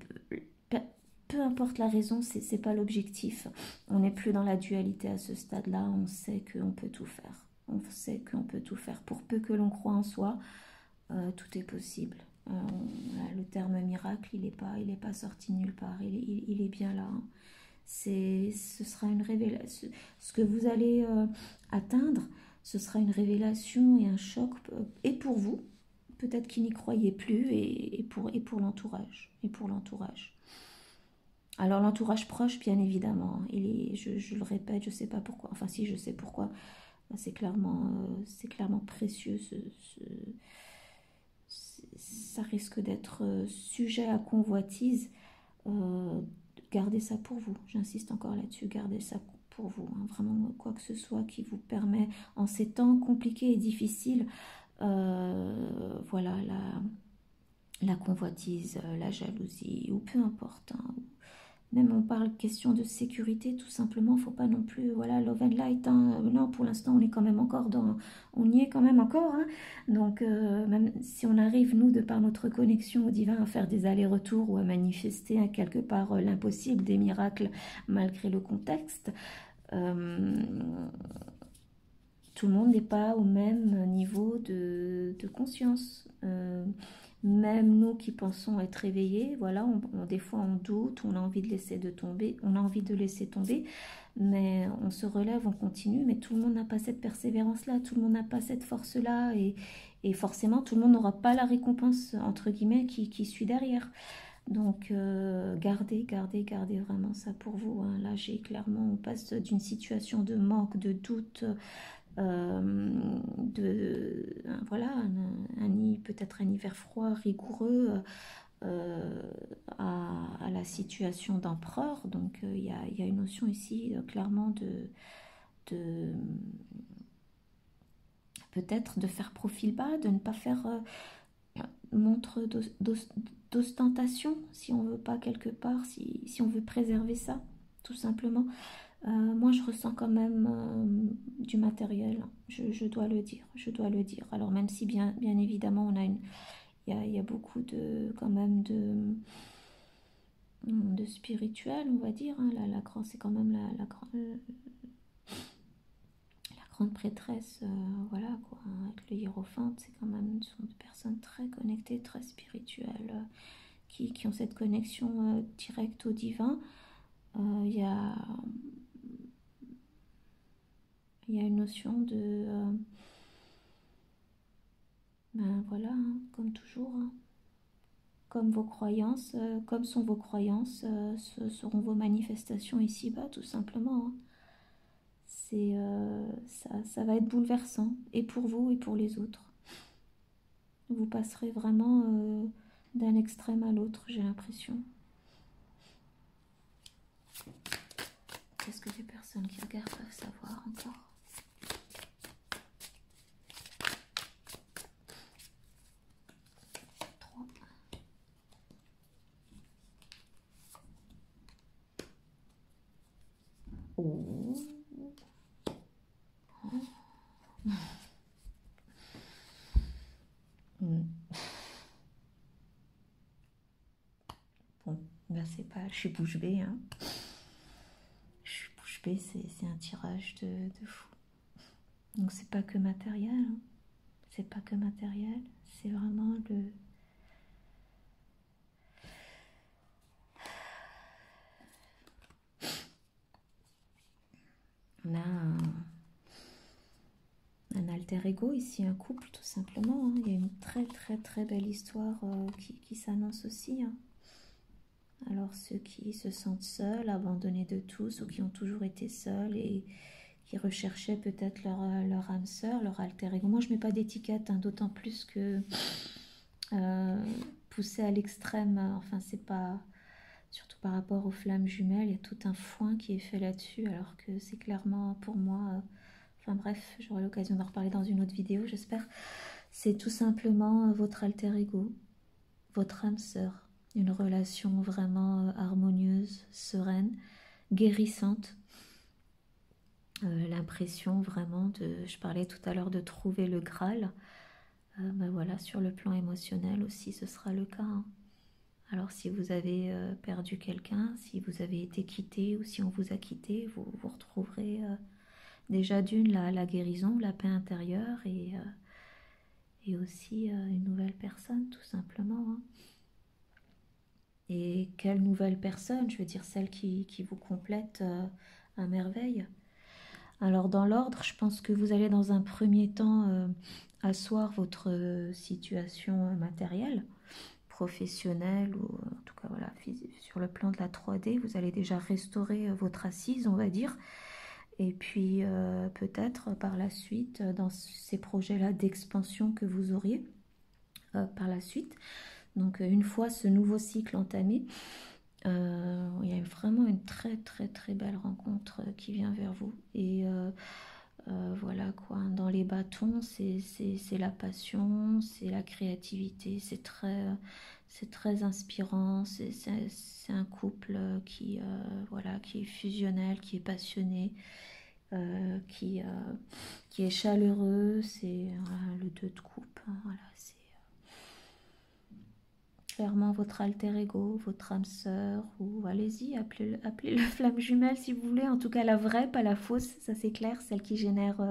peu, peu importe la raison, c'est pas l'objectif. On n'est plus dans la dualité à ce stade-là, on sait qu'on peut tout faire. On sait qu'on peut tout faire. Pour peu que l'on croit en soi, tout est possible. Le terme miracle, il est pas sorti nulle part, il est bien là. Hein. Ce sera une révélation. Ce que vous allez atteindre, ce sera une révélation et un choc, et pour vous, peut-être qui n'y croyez plus, et pour l'entourage. Et pour l'entourage. Alors l'entourage proche, bien évidemment, je le répète, je sais pas pourquoi, enfin si je sais pourquoi, c'est clairement précieux ça risque d'être sujet à convoitise. Euh, Gardez ça pour vous, j'insiste encore là-dessus, gardez ça pour vous, hein. Vraiment quoi que ce soit qui vous permet, en ces temps compliqués et difficiles, voilà, la convoitise, la jalousie, ou peu importe, hein. Même on parle question de sécurité, tout simplement, faut pas non plus, voilà, love and light, hein. Non, pour l'instant, on est quand même encore on y est quand même encore, hein. Donc, même si on arrive, nous, de par notre connexion au divin, à faire des allers-retours ou à manifester, hein, quelque part l'impossible, des miracles, malgré le contexte, euh, tout le monde n'est pas au même niveau de conscience. Même nous qui pensons être éveillés, voilà, des fois on doute, on a envie de laisser tomber, mais on se relève, on continue, mais tout le monde n'a pas cette persévérance-là, tout le monde n'a pas cette force-là, et forcément tout le monde n'aura pas la récompense, entre guillemets, qui suit derrière. Donc gardez vraiment ça pour vous, hein. Là, on passe d'une situation de manque, de doute, voilà, peut-être un hiver froid, rigoureux, euh, à la situation d'empereur. Donc il y a une notion ici clairement de peut-être de faire profil bas, de ne pas faire montre d'ostentation, si on veut pas quelque part, si on veut préserver ça, tout simplement. Moi, je ressens quand même du matériel, je dois le dire, je dois le dire. Alors même si bien évidemment, il y a beaucoup quand même de spirituel, on va dire, hein. C'est quand même la grande prêtresse, voilà quoi, avec le hiérophante, c'est quand même, ce sont des personnes très connectées, très spirituelles, qui ont cette connexion directe au divin. Il y a une notion ben voilà, hein, comme toujours, hein. Comme vos croyances, comme sont vos croyances, ce seront vos manifestations ici-bas, tout simplement, hein. Ça va être bouleversant, et pour vous et pour les autres. Vous passerez vraiment d'un extrême à l'autre, j'ai l'impression. Qu'est-ce que les personnes qui regardent peuvent savoir encore? Oh. Bon, ben c'est pas, je suis bouche bée, hein. HP, c'est un tirage de fou. Donc c'est pas que matériel, hein. C'est pas que matériel, c'est vraiment le... On a un alter ego ici, un couple tout simplement, hein. Il y a une très très très belle histoire qui s'annonce aussi, hein. Alors ceux qui se sentent seuls, abandonnés de tous, ou qui ont toujours été seuls et qui recherchaient peut-être leur âme sœur, leur alter ego. Moi je mets pas d'étiquette, hein, d'autant plus que poussé à l'extrême, enfin c'est pas... Surtout par rapport aux flammes jumelles, il y a tout un foin qui est fait là-dessus, alors que c'est clairement pour moi... Enfin bref, j'aurai l'occasion d'en reparler dans une autre vidéo, j'espère. C'est tout simplement votre alter ego, votre âme sœur. Une relation vraiment harmonieuse, sereine, guérissante. L'impression vraiment de... Je parlais tout à l'heure de trouver le Graal. Ben voilà, sur le plan émotionnel aussi, ce sera le cas, hein. Alors si vous avez perdu quelqu'un, si vous avez été quitté ou si on vous a quitté, vous retrouverez déjà d'une la guérison, la paix intérieure et aussi une nouvelle personne tout simplement, hein. Et quelle nouvelle personne? Je veux dire celle qui vous complète à merveille. Alors dans l'ordre, je pense que vous allez dans un premier temps asseoir votre situation matérielle, professionnelle ou en tout cas voilà, sur le plan de la 3D, vous allez déjà restaurer votre assise, on va dire. Et puis peut-être par la suite, dans ces projets-là d'expansion que vous auriez par la suite, donc une fois ce nouveau cycle entamé, il y a vraiment une très très très belle rencontre qui vient vers vous. Et voilà quoi, dans les bâtons, c'est la passion, c'est la créativité, c'est très inspirant, c'est un couple voilà, qui est fusionnel, qui est passionné, qui est chaleureux, c'est voilà, le 2 de coupe, hein, voilà, c'est clairement votre alter ego, votre âme sœur, ou allez-y, appelez-le flamme jumelle si vous voulez, en tout cas la vraie, pas la fausse, ça c'est clair, celle qui génère,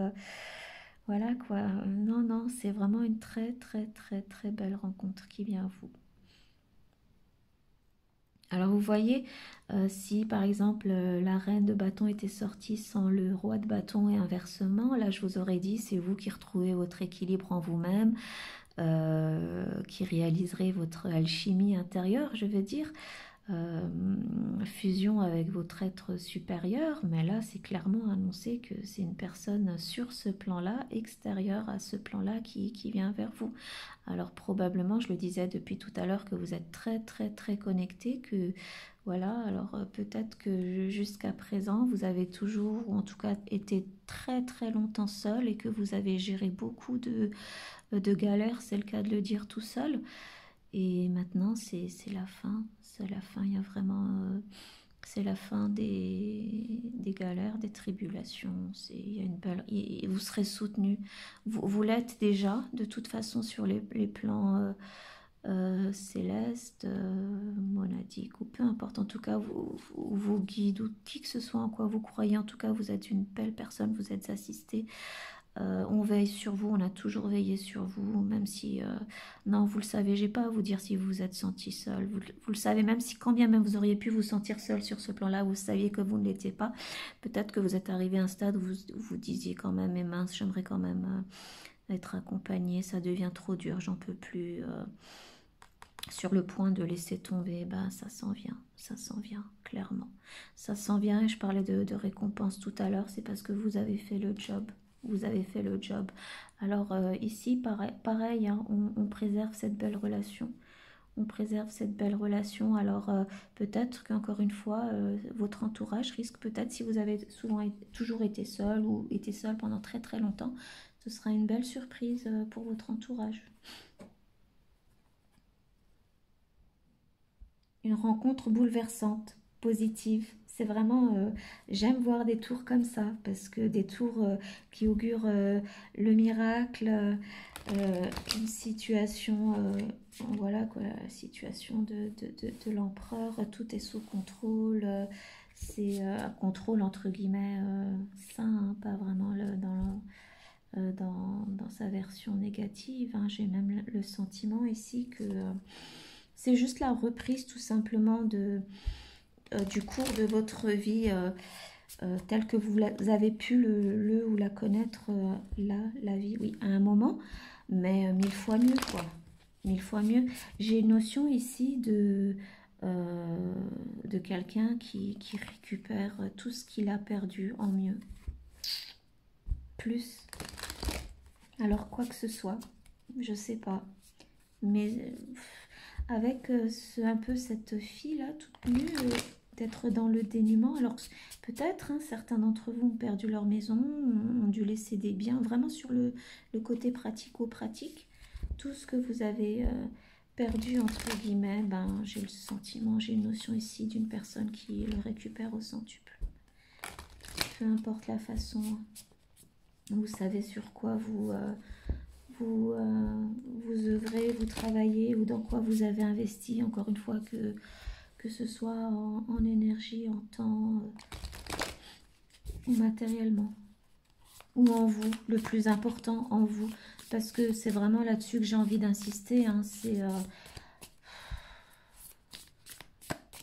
voilà quoi, non, non, c'est vraiment une très très très très belle rencontre qui vient à vous. Alors vous voyez, si par exemple la reine de bâton était sortie sans le roi de bâton et inversement, là je vous aurais dit c'est vous qui retrouvez votre équilibre en vous-même, qui réaliserez votre alchimie intérieure, je veux dire, fusion avec votre être supérieur, mais là c'est clairement annoncé que c'est une personne sur ce plan-là, extérieure à ce plan-là qui vient vers vous. Alors probablement, je le disais depuis tout à l'heure, que vous êtes très très très connecté, que voilà, alors peut-être que jusqu'à présent vous avez toujours, ou en tout cas été très très longtemps seul et que vous avez géré beaucoup de galères, c'est le cas de le dire, tout seul. Et maintenant, c'est la fin. C'est la fin. Il y a vraiment... c'est la fin des galères, des tribulations. Il y a une belle... Et vous serez soutenu. Vous l'êtes déjà, de toute façon, sur les plans célestes, monadiques, ou peu importe. En tout cas, vos guides, ou qui que ce soit en quoi vous croyez, en tout cas, vous êtes une belle personne, vous êtes assisté. On veille sur vous, on a toujours veillé sur vous, même si, non, vous le savez, j'ai pas à vous dire si vous vous êtes senti seul, vous le savez, même si quand bien même vous auriez pu vous sentir seul sur ce plan-là, vous saviez que vous ne l'étiez pas, peut-être que vous êtes arrivé à un stade où vous disiez quand même, mais mince, j'aimerais quand même être accompagné, ça devient trop dur, j'en peux plus, sur le point de laisser tomber, ben ça s'en vient, clairement, ça s'en vient. Et je parlais de récompense tout à l'heure, c'est parce que vous avez fait le job. Vous avez fait le job. Alors ici, pareil, hein, on préserve cette belle relation. On préserve cette belle relation. Alors peut-être qu'encore une fois, votre entourage risque peut-être, si vous avez toujours été seul ou été seul pendant très très longtemps, ce sera une belle surprise pour votre entourage. Une rencontre bouleversante, positive. C'est vraiment, j'aime voir des tours comme ça, parce que des tours qui augurent le miracle, une situation, voilà quoi, la situation de l'empereur, tout est sous contrôle, C'est un contrôle entre guillemets sain, hein, pas vraiment dans sa version négative, hein. J'ai même le sentiment ici que c'est juste la reprise tout simplement du cours de votre vie tel que vous avez pu le ou la connaître là, la vie, oui, à un moment, mais mille fois mieux, quoi. Mille fois mieux. J'ai une notion ici de quelqu'un qui récupère tout ce qu'il a perdu en mieux. Plus. Alors, quoi que ce soit, je sais pas. Mais avec un peu cette fille-là, toute nue, d'être dans le dénuement. Alors, peut-être, hein, certains d'entre vous ont perdu leur maison, ont dû laisser des biens, vraiment sur le côté pratico-pratique. Tout ce que vous avez perdu, entre guillemets, ben, j'ai le sentiment, j'ai une notion ici d'une personne qui le récupère au centuple. Peu importe la façon, vous savez sur quoi vous œuvrez, vous travaillez ou dans quoi vous avez investi, encore une fois, que ce soit en énergie, en temps ou matériellement. Ou en vous, le plus important, en vous. Parce que c'est vraiment là-dessus que j'ai envie d'insister, hein.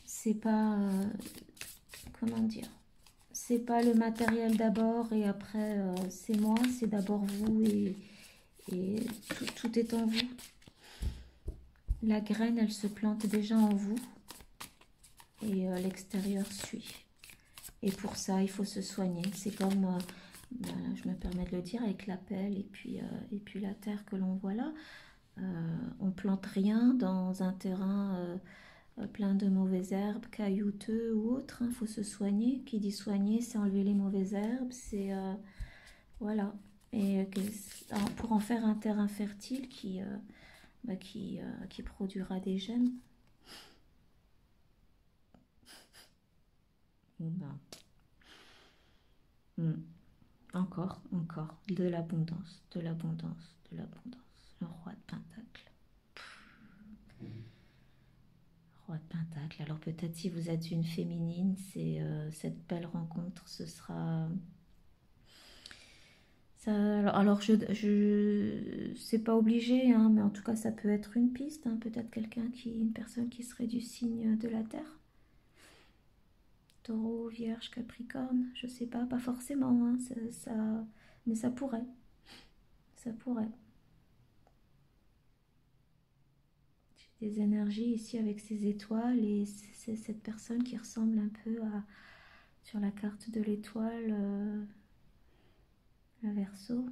C'est pas... comment dire? C'est pas le matériel d'abord et après c'est moi, c'est d'abord vous et tout est en vous. La graine, elle se plante déjà en vous et l'extérieur suit. Et pour ça, il faut se soigner. C'est comme, je me permets de le dire, avec la pelle et puis la terre que l'on voit là. On plante rien dans un terrain plein de mauvaises herbes, caillouteux ou autre. Il faut se soigner. Qui dit soigner, c'est enlever les mauvaises herbes. C'est voilà. Et pour en faire un terrain fertile qui produira des gemmes. Encore, de l'abondance, de l'abondance, de l'abondance. Le roi de Pentacle. Roi de Pentacle. Alors peut-être si vous êtes une féminine, c'est cette belle rencontre, ce sera... Ça, alors c'est pas obligé, hein, mais en tout cas ça peut être une piste, hein, peut-être une personne qui serait du signe de la Terre. Taureau, Vierge, Capricorne, je sais pas forcément, hein, mais ça pourrait. Ça pourrait. J'ai des énergies ici avec ces étoiles et c'est cette personne qui ressemble un peu sur la carte de l'étoile, la Verseau.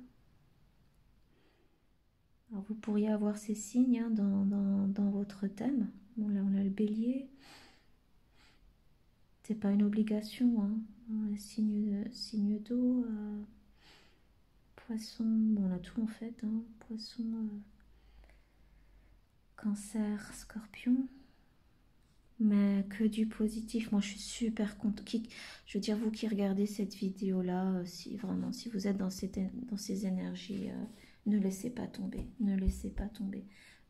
Alors vous pourriez avoir ces signes, hein, dans votre thème. Bon, là on a le Bélier. C'est pas une obligation, hein. Signe d'eau, Poisson, bon on a tout en fait, hein. Poisson, Cancer, Scorpion, mais que du positif. Moi je suis super contente. Je veux dire, vous qui regardez cette vidéo là, si vous êtes dans ces énergies, ne laissez pas tomber,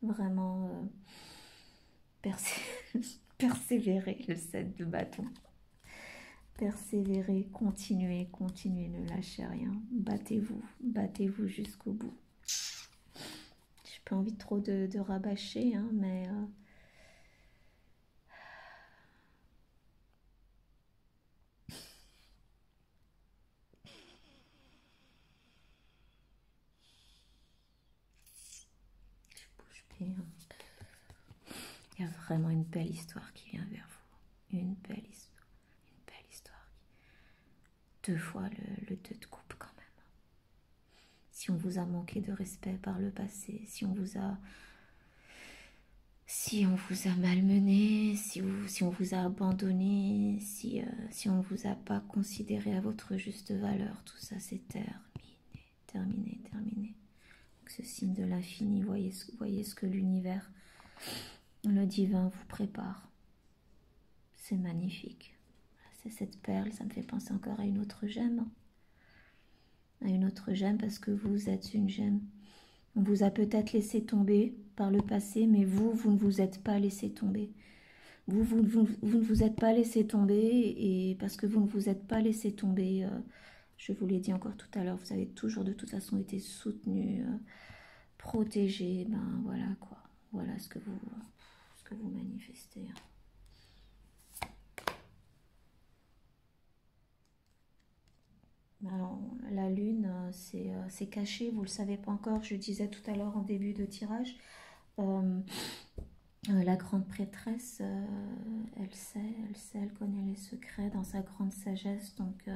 vraiment, persévérer, le 7 de bâton. Persévérez, continuez, ne lâchez rien. Battez-vous jusqu'au bout. J'ai pas envie trop de rabâcher, hein, mais je bouge bien. Il y a vraiment une belle histoire qui vient vers vous. Une belle histoire. 2 fois le 2 de coupe quand même. Si on vous a manqué de respect par le passé, si on vous a malmené, si on vous a abandonné, si on ne vous a pas considéré à votre juste valeur, tout ça c'est terminé. Donc, ce signe de l'infini, voyez ce que l'univers, le divin vous prépare. C'est magnifique. C'est cette perle, ça me fait penser encore à une autre gemme. Parce que vous êtes une gemme. On vous a peut-être laissé tomber par le passé, mais vous ne vous êtes pas laissé tomber. Vous ne vous êtes pas laissé tomber, et parce que vous ne vous êtes pas laissé tomber, je vous l'ai dit encore tout à l'heure, vous avez toujours de toute façon été soutenu, protégé, ben voilà quoi. Voilà ce que vous manifestez. Alors, la lune, c'est caché, vous ne le savez pas encore. Je disais tout à l'heure en début de tirage, la grande prêtresse, elle connaît les secrets dans sa grande sagesse. Donc,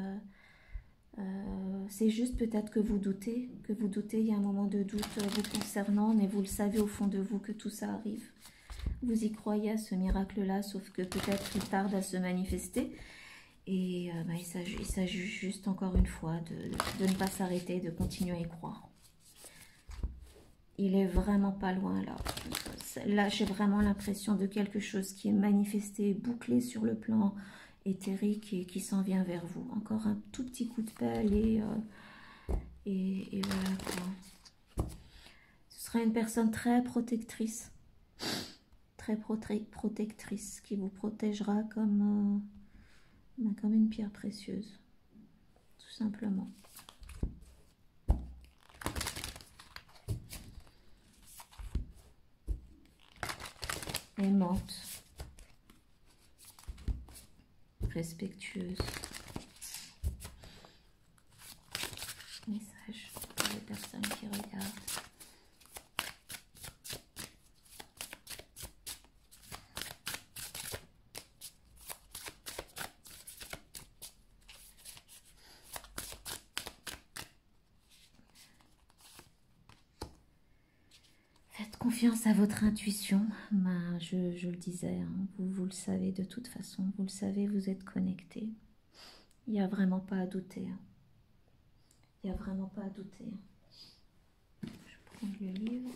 c'est juste peut-être que vous doutez, il y a un moment de doute vous concernant, mais vous le savez au fond de vous que tout ça arrive. Vous y croyez à ce miracle-là, sauf que peut-être il tarde à se manifester. Et il s'agit juste encore une fois de ne pas s'arrêter, de continuer à y croire. Il est vraiment pas loin là. Là, j'ai vraiment l'impression de quelque chose qui est manifesté, bouclé sur le plan éthérique et qui s'en vient vers vous. Encore un tout petit coup de pelle et voilà quoi. Ce sera une personne très protectrice. Très protectrice qui vous protégera comme une pierre précieuse, tout simplement. Aimante, respectueuse. Message pour les personnes qui regardent. Confiance à votre intuition, ben, je le disais, hein, vous le savez de toute façon, vous le savez, vous êtes connecté. Il n'y a vraiment pas à douter. Hein. Il n'y a vraiment pas à douter. Je prends le livre.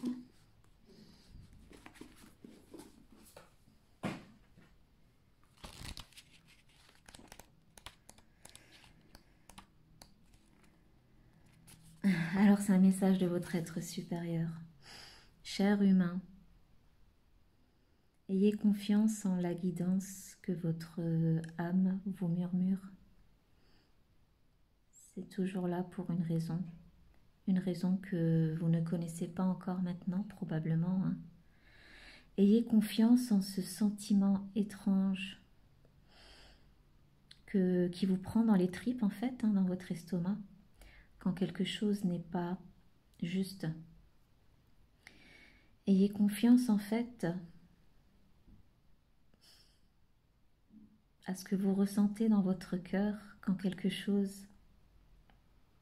Alors c'est un message de votre être supérieur. Cher humain, ayez confiance en la guidance que votre âme vous murmure. C'est toujours là pour une raison que vous ne connaissez pas encore maintenant, probablement. Hein. Ayez confiance en ce sentiment étrange qui vous prend dans les tripes, en fait, hein, dans votre estomac, quand quelque chose n'est pas juste. Ayez confiance, en fait, à ce que vous ressentez dans votre cœur quand quelque chose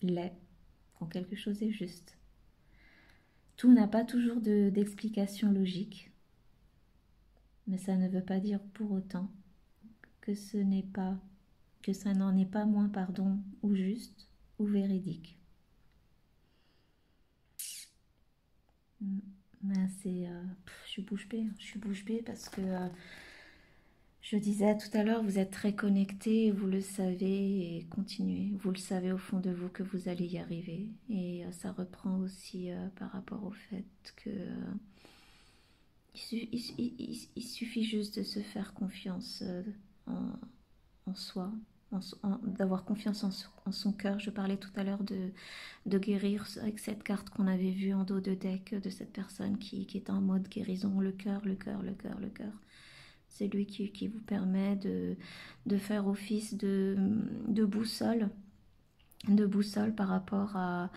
l'est, quand quelque chose est juste. Tout n'a pas toujours d'explication logique, mais ça ne veut pas dire pour autant que ça n'en est pas moins, ou juste, ou véridique. Mais je suis bouche bée parce que je disais tout à l'heure, vous êtes très connectés, vous le savez, et continuez. Vous le savez au fond de vous que vous allez y arriver. Et ça reprend aussi par rapport au fait que il suffit juste de se faire confiance en soi, d'avoir confiance en son cœur. Je parlais tout à l'heure de guérir avec cette carte qu'on avait vue en dos de deck de cette personne qui est en mode guérison, le cœur, le cœur, le cœur, le cœur. C'est lui qui vous permet de faire office de boussole par rapport à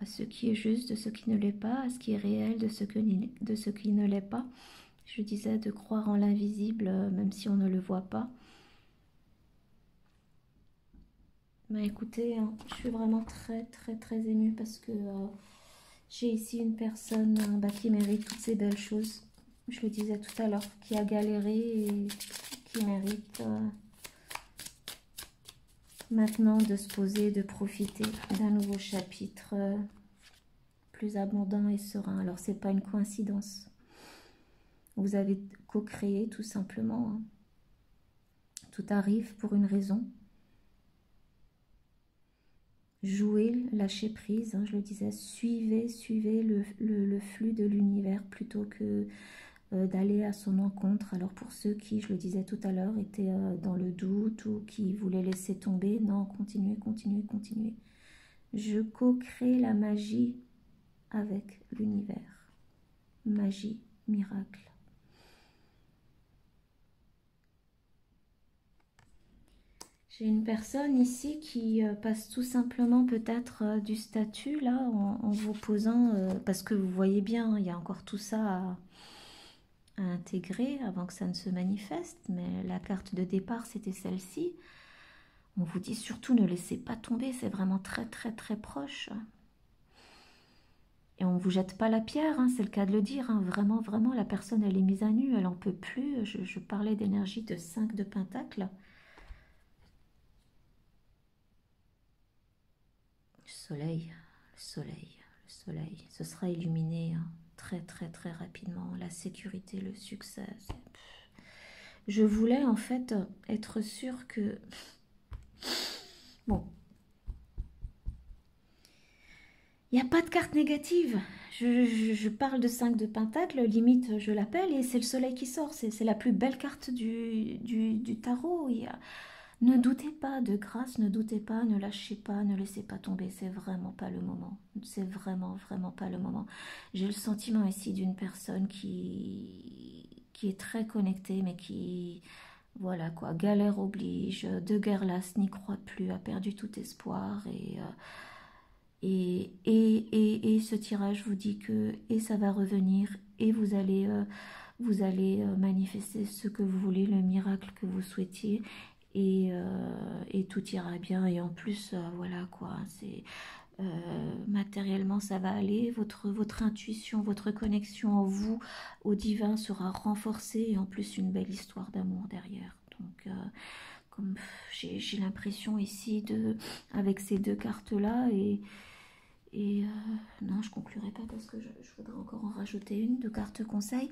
ce qui est juste, de ce qui ne l'est pas, à ce qui est réel, de ce qui ne l'est pas. Je disais de croire en l'invisible, même si on ne le voit pas. Mais écoutez, hein, je suis vraiment très très très émue parce que j'ai ici une personne qui mérite toutes ces belles choses. Je le disais tout à l'heure, qui a galéré et qui mérite maintenant de se poser, de profiter d'un nouveau chapitre plus abondant et serein. Alors c'est pas une coïncidence. Vous avez co-créé tout simplement. Hein. Tout arrive pour une raison. Jouez, lâchez prise, hein, je le disais, suivez le flux de l'univers plutôt que d'aller à son encontre. Alors pour ceux qui, je le disais tout à l'heure, étaient dans le doute ou qui voulaient laisser tomber, non, continuez, continuez, continuez. Je co-crée la magie avec l'univers. Magie, miracle. J'ai une personne ici qui passe tout simplement peut-être du statut là en vous posant, parce que vous voyez bien, il y a encore tout ça à intégrer avant que ça ne se manifeste, mais la carte de départ c'était celle-ci. On vous dit surtout ne laissez pas tomber, c'est vraiment très très très proche. Et on ne vous jette pas la pierre, hein, c'est le cas de le dire, hein. Vraiment, vraiment, la personne elle est mise à nu, elle n'en peut plus. Je parlais d'énergie de 5 de Pentacle. Le soleil, le soleil, le soleil, ce sera illuminé hein, très très très rapidement. La sécurité, le succès. Je voulais en fait être sûre que... Bon. Il n'y a pas de carte négative. Je parle de 5 de Pentacle, limite je l'appelle, et c'est le soleil qui sort. C'est la plus belle carte du tarot. Ne doutez pas de grâce, ne doutez pas, ne lâchez pas, ne laissez pas tomber. C'est vraiment pas le moment. C'est vraiment, vraiment pas le moment. J'ai le sentiment ici d'une personne qui est très connectée, mais qui... Voilà quoi, galère oblige, de guerre lasse, n'y croit plus, a perdu tout espoir et ce tirage vous dit que et ça va revenir et vous allez manifester ce que vous voulez, le miracle que vous souhaitiez et tout ira bien. Et en plus, voilà quoi, c'est matériellement ça va aller, votre intuition, votre connexion en vous, au divin sera renforcée et en plus une belle histoire d'amour derrière. Donc comme j'ai l'impression ici avec ces deux cartes là et non, je conclurai pas parce que je voudrais encore en rajouter une de carte conseil.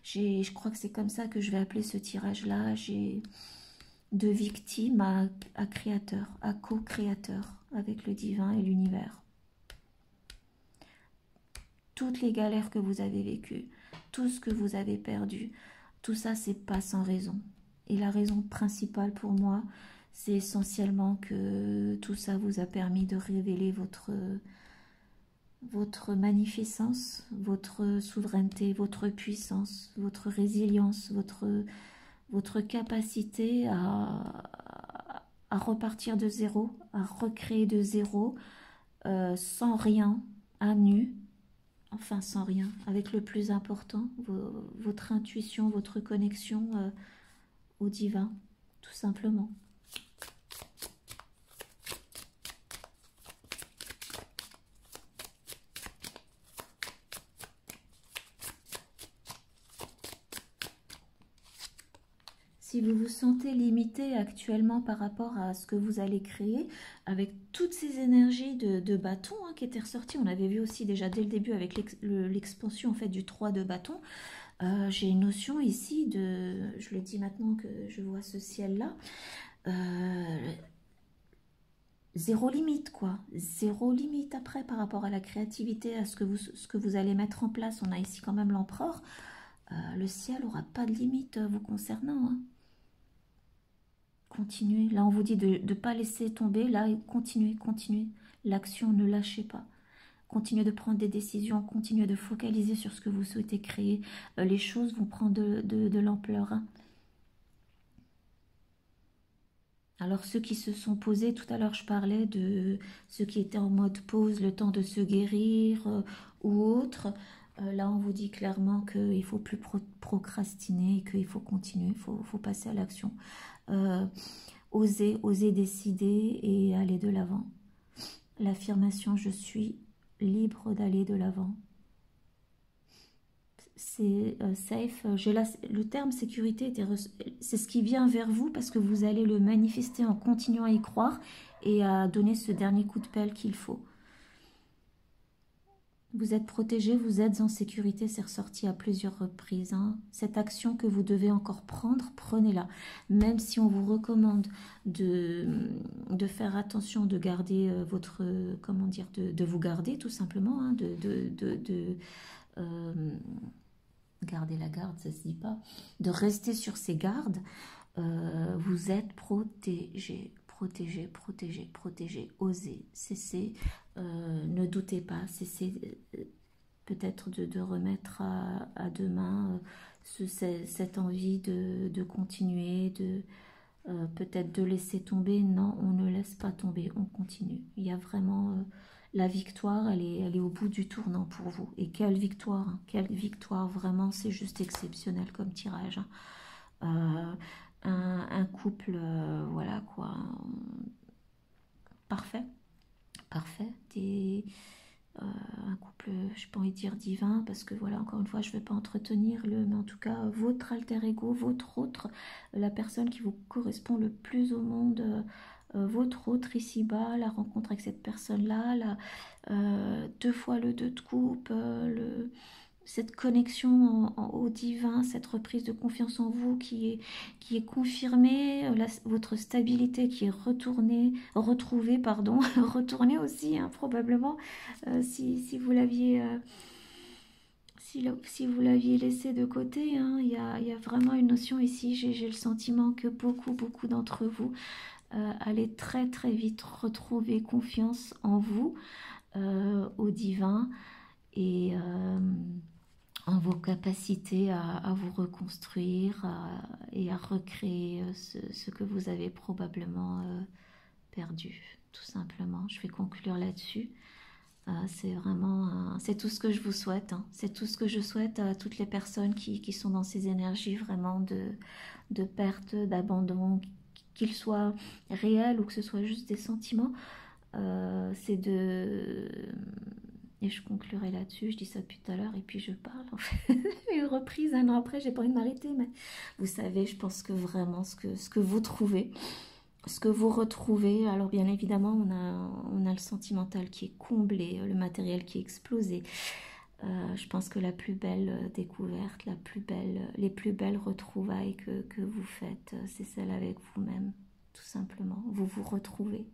Je crois que c'est comme ça que je vais appeler ce tirage-là. J'ai de victime à créateur, à co-créateur avec le divin et l'univers. Toutes les galères que vous avez vécues, tout ce que vous avez perdu, tout ça, c'est pas sans raison. Et la raison principale pour moi, c'est essentiellement que tout ça vous a permis de révéler votre magnificence, votre souveraineté, votre puissance, votre résilience, votre capacité à repartir de zéro, à recréer de zéro, sans rien, à nu, enfin sans rien, avec le plus important, votre intuition, votre connexion au divin, tout simplement. Si vous vous sentez limité actuellement par rapport à ce que vous allez créer, avec toutes ces énergies de bâton hein, qui étaient ressorties, on avait vu aussi déjà dès le début avec l'expansion en fait, du 3 de bâton, j'ai une notion ici de, je le dis maintenant que je vois ce ciel-là, zéro limite quoi, zéro limite après par rapport à la créativité, à ce que vous allez mettre en place. On a ici quand même l'empereur, le ciel n'aura pas de limite vous concernant. Hein. Continuez, là on vous dit de ne pas laisser tomber, là continuez, continuez, l'action ne lâchez pas. Continuez de prendre des décisions, continuez de focaliser sur ce que vous souhaitez créer. Les choses vont prendre de l'ampleur. Hein. Alors ceux qui se sont posés, tout à l'heure je parlais de ceux qui étaient en mode pause, le temps de se guérir ou autre. Là on vous dit clairement qu'il ne faut plus procrastiner, qu'il faut continuer, il faut passer à l'action. Oser décider et aller de l'avant. L'affirmation je suis libre d'aller de l'avant. C'est safe. Le terme sécurité, c'est ce qui vient vers vous parce que vous allez le manifester en continuant à y croire et à donner ce dernier coup de pelle qu'il faut. Vous êtes protégé, vous êtes en sécurité, c'est ressorti à plusieurs reprises. Hein. Cette action que vous devez encore prendre, prenez-la. Même si on vous recommande de faire attention, de garder votre... comment dire, de vous garder tout simplement, hein, garder la garde, ça se dit pas, de rester sur ses gardes. Vous êtes protégé, protégé, protégé, protégé. Osez, cessez, ne doutez pas, cessez peut-être de remettre à demain cette envie de continuer, peut-être de laisser tomber. Non, on ne laisse pas tomber, on continue. Il y a vraiment la victoire, elle est au bout du tournant pour vous. Et quelle victoire, vraiment, c'est juste exceptionnel comme tirage. Un couple, voilà quoi, parfait, parfait. Un couple, je n'ai pas envie de dire divin, parce que voilà, encore une fois, je ne vais pas entretenir mais en tout cas, votre alter ego, votre autre, la personne qui vous correspond le plus au monde, votre autre ici-bas, la rencontre avec cette personne-là, deux fois le 2 de coupe, cette connexion au divin, cette reprise de confiance en vous qui est confirmée, votre stabilité qui est retrouvée, pardon, retournée aussi, hein, probablement, si vous l'aviez si vous l'aviez laissé de côté, hein, il y a vraiment une notion ici, j'ai le sentiment que beaucoup d'entre vous allez très très vite retrouver confiance en vous, au divin, et en vos capacités à vous reconstruire et à recréer ce que vous avez probablement perdu, tout simplement. Je vais conclure là-dessus. C'est vraiment, c'est tout ce que je vous souhaite, hein. C'est tout ce que je souhaite à toutes les personnes qui sont dans ces énergies vraiment de perte, d'abandon, qu'ils soient réels ou que ce soit juste des sentiments. C'est de... Et je conclurai là-dessus, je dis ça depuis tout à l'heure et puis je parle en fait. Une reprise un an après, j'ai pas envie de m'arrêter, mais vous savez, je pense que vraiment ce que vous trouvez, ce que vous retrouvez, alors bien évidemment on a le sentimental qui est comblé, le matériel qui est explosé. Je pense que la plus belle découverte, les plus belles retrouvailles que vous faites, c'est celle avec vous-même, tout simplement. Vous vous retrouvez.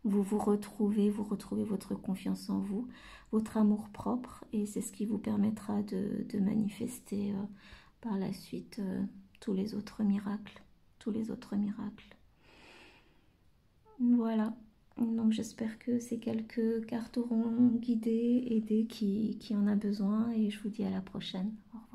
Vous retrouvez votre confiance en vous, votre amour propre, et c'est ce qui vous permettra de manifester par la suite tous les autres miracles. Voilà. Donc j'espère que ces quelques cartes auront guidé, aidé qui en a besoin, et je vous dis à la prochaine. Au revoir.